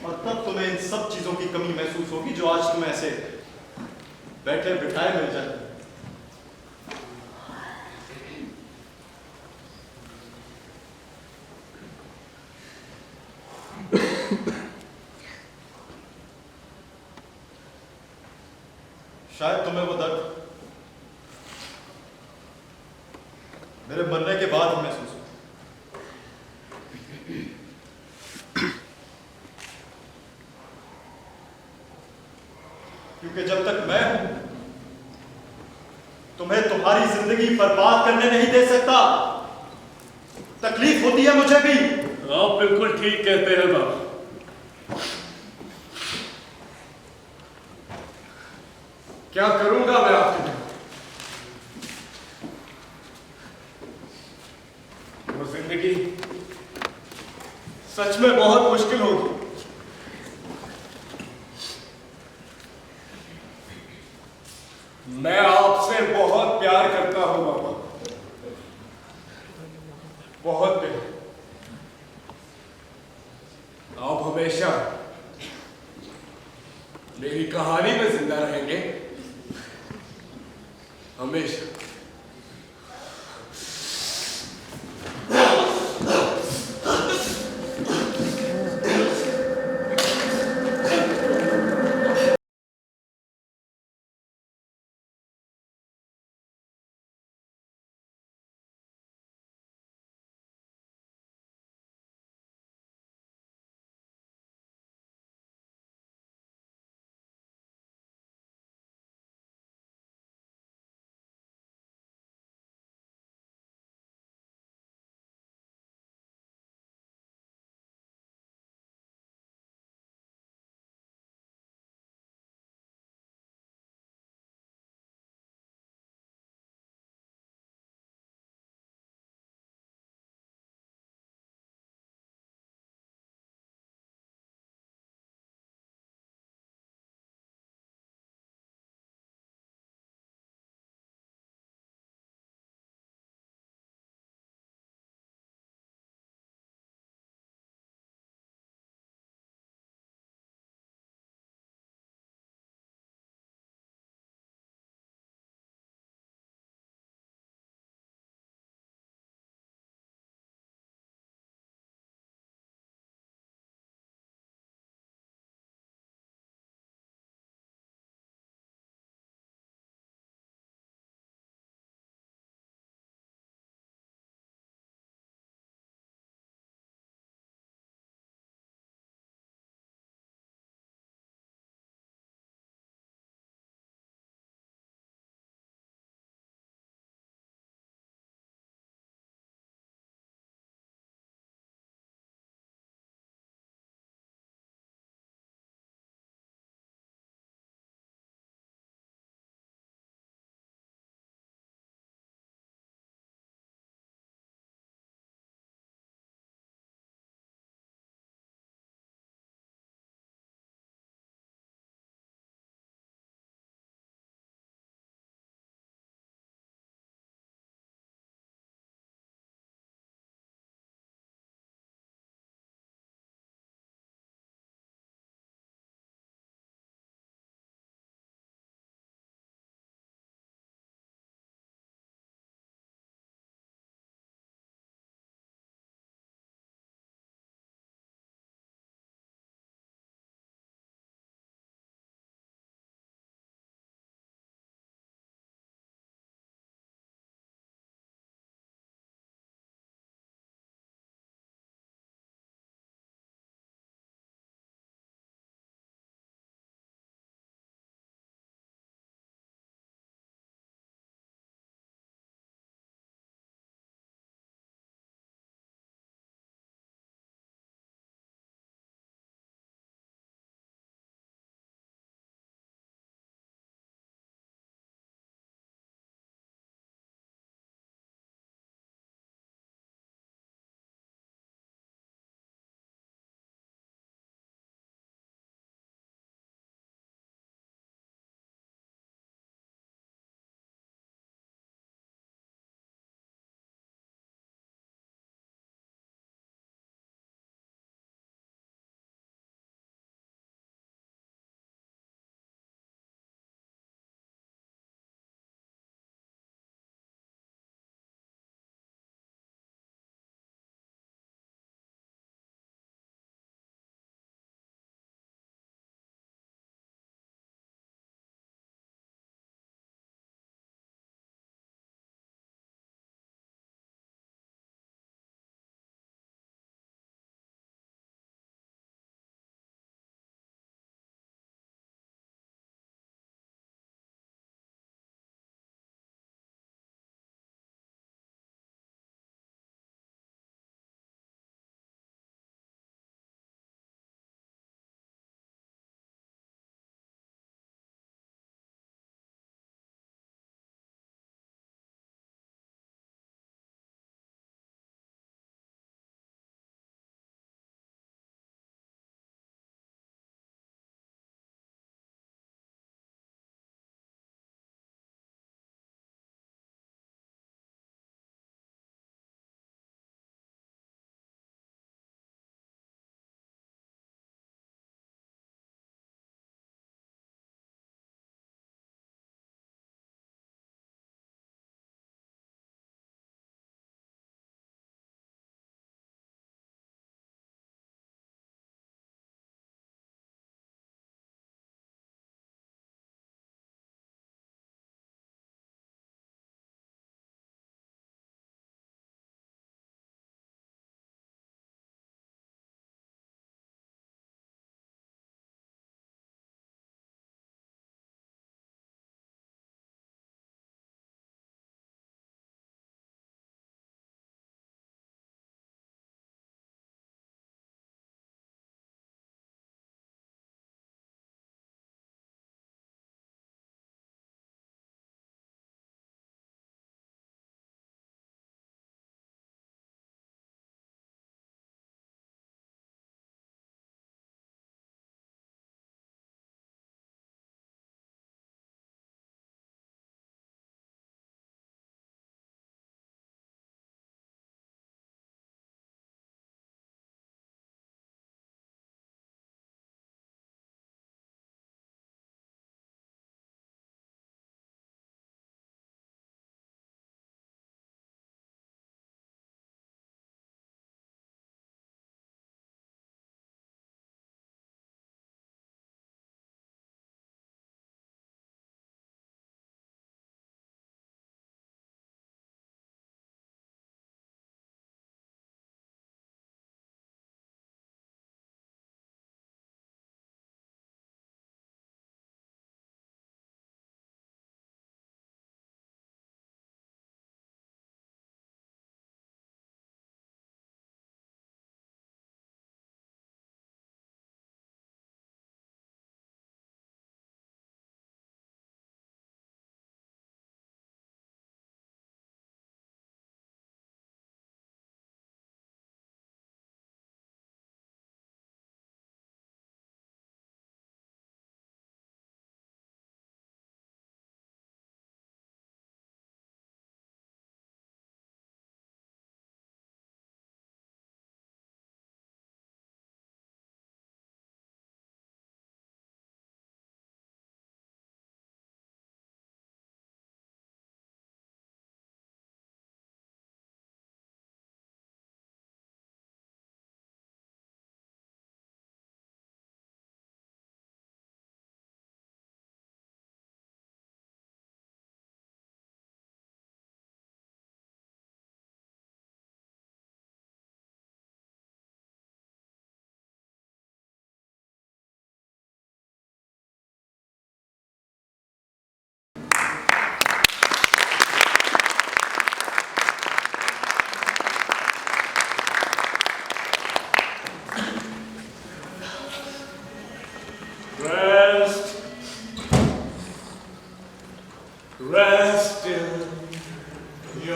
और तब तुम्हें इन सब चीजों की कमी महसूस होगी जो आज तुम्हें ऐसे बैठे बिठाए मिल जाए। शायद तुम्हें वो दर्द मेरे मरने के बाद ही महसूस हो, क्योंकि जब तक मैं हूं तुम्हें तुम्हारी जिंदगी बर्बाद करने नहीं दे सकता। तकलीफ होती है मुझे भी। आप बिल्कुल ठीक कहते हैं बाबा। क्या करूंगा मैं आपके लिए? वो जिंदगी सच में बहुत मुश्किल होगी। मैं आपसे बहुत प्यार करता हूं बाबा, बहुत प्यार। आप हमेशा मेरी कहानी में जिंदा रहेंगे, हमेशा।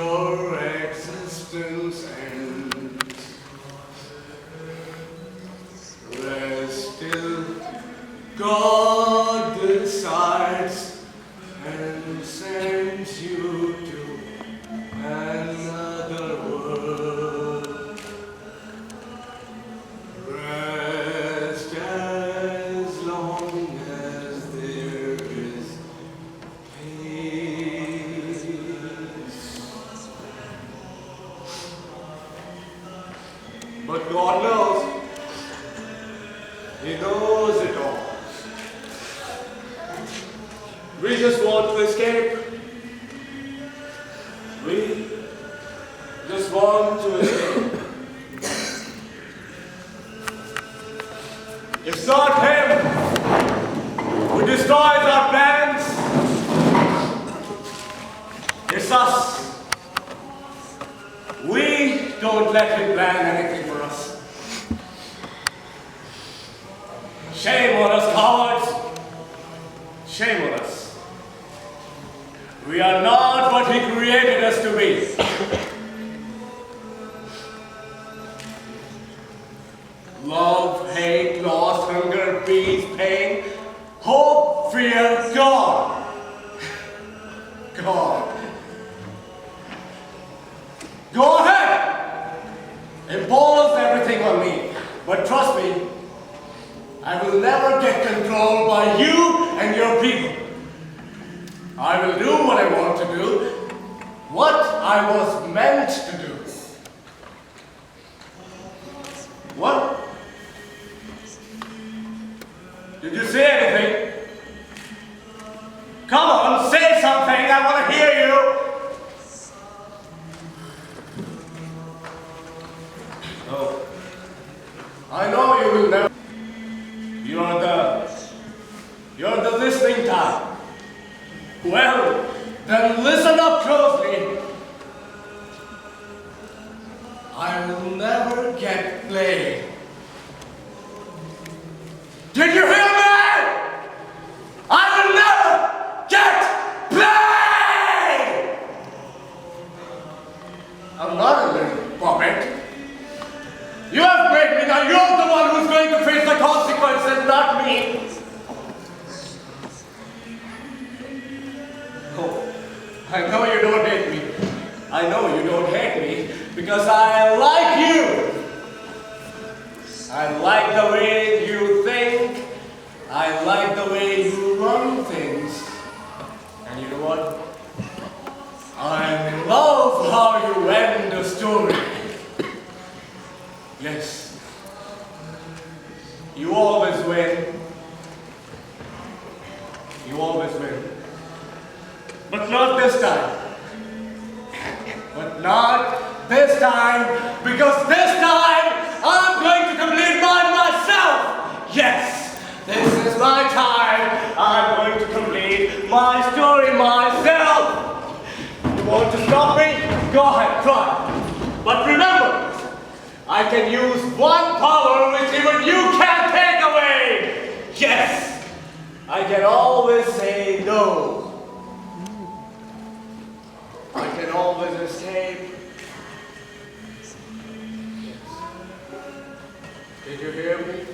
your existence ends. Rest till God decides and sends you to another world. Rest as long as there is peace. But God knows. He knows it all. We just want to escape. We just want to escape. It's not him who destroys our plans. It's us. We don't let him plan anything for us. Shame on us, cowards. Shame on us. We are not what he created us to be. Love, hate, loss, hunger, peace, pain, hope, fear, God. God. Go ahead. Impose everything on me. But trust me, I will never get controlled by you and your people. I will do what I want to do, what I was meant to do. What? Did you say anything? Come on, say something. I want to hear you. No. I know you will never. You're the listening type. Well, then listen up closely. I will never get played. Did you hear me? I will never get played! I'm not a little puppet. You have made me, now you're the one who's going to face the consequences, not me. Oh, I know you don't hate me. I know you don't hate me because I like you. I like the way you think. I like the way you run things. And you know what? I love how you end the story. Yes. You always win. You always win. But not this time. But not this time, because this time I'm going to complete mine myself. Yes, this is my time. I'm going to complete my story myself. You want to stop me? Go ahead, try. But remember, I can use one power which even you can't take away. Yes, I can always say no. I can always escape. Yes. Did you hear me?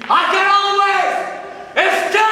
I can always escape!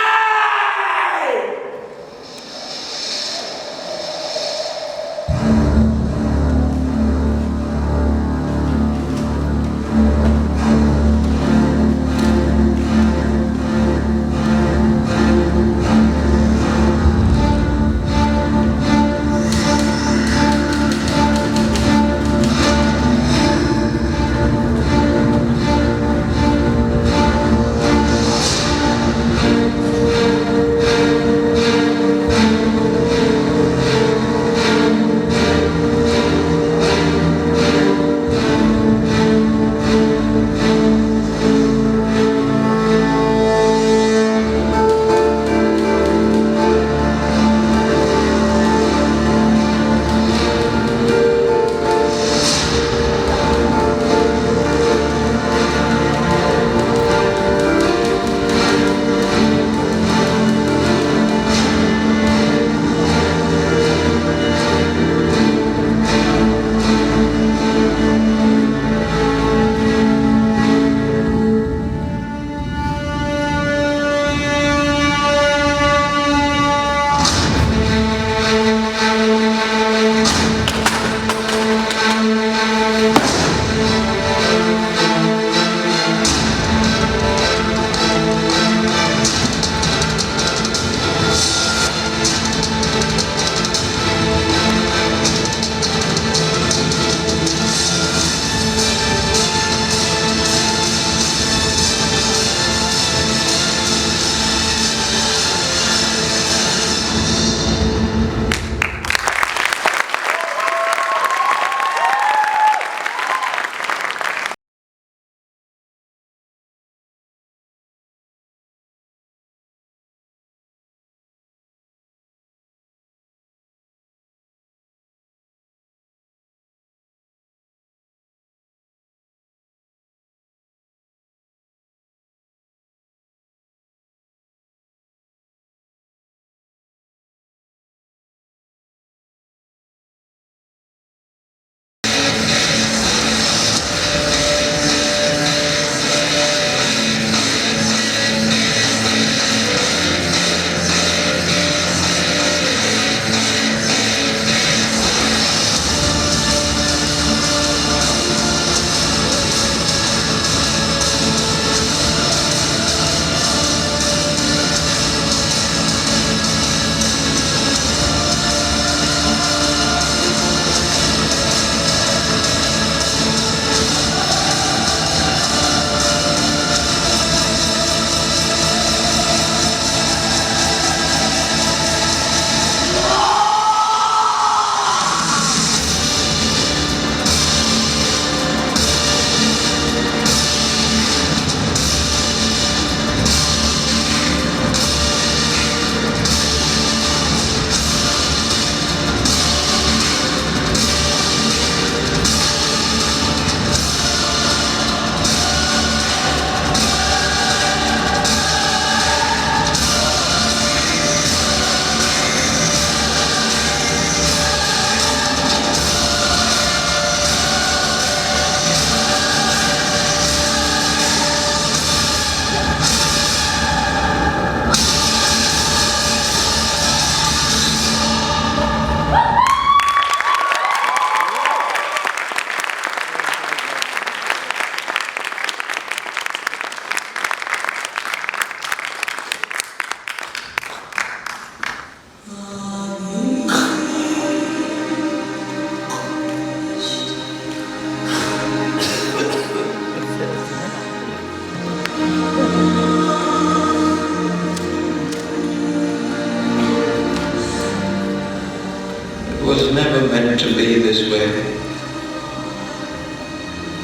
this way.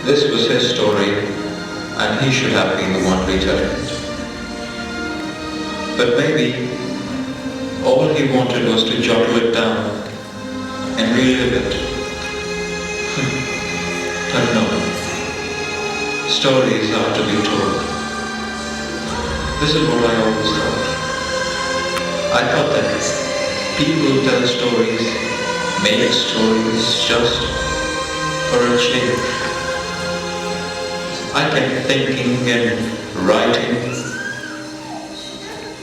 This was his story, and he should have been the one retelling it. But maybe all he wanted was to jottle it down and relive it. But no. Stories are to be told. This is what I always thought. I thought that people tell stories, make stories just for a change. I kept thinking and writing.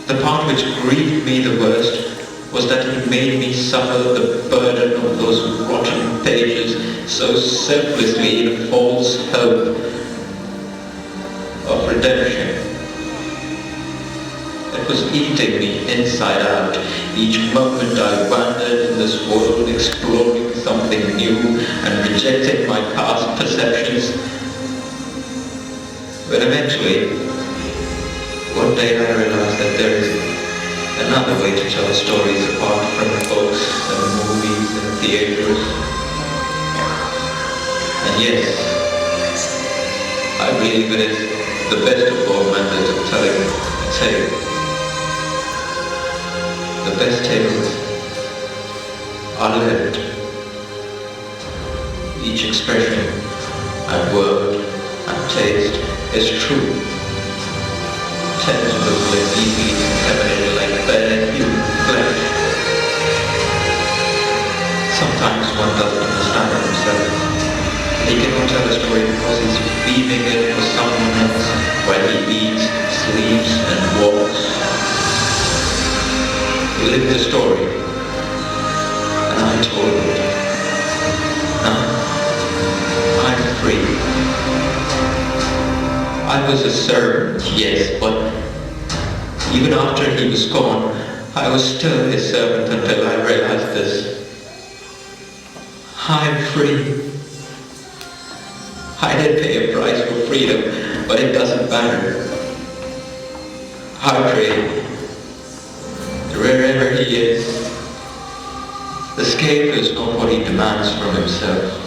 The part which grieved me the worst was that he made me suffer the burden of those rotten pages so selflessly in a false hope of redemption. It was eating me inside out. Each moment I wandered in this world exploring something new and rejecting my past perceptions. But eventually, one day I realized that there is another way to tell stories apart from books and movies and theaters. And yes, I believe it is the best of all methods of telling a tale. The best tales are lived. Each expression and word and taste is true. Tangible and easily contaminated like bare human flesh. Sometimes one doesn't understand himself. He cannot tell a story because he's weaving it for someone else while he eats, sleeps and walks. He lived the story and I told it. Now I'm free. I was a servant, yes, but even after he was gone, I was still his servant until I realized this. I'm free. I did pay a price for freedom, but it doesn't matter. I pray, wherever he is, escape is not what he demands from himself.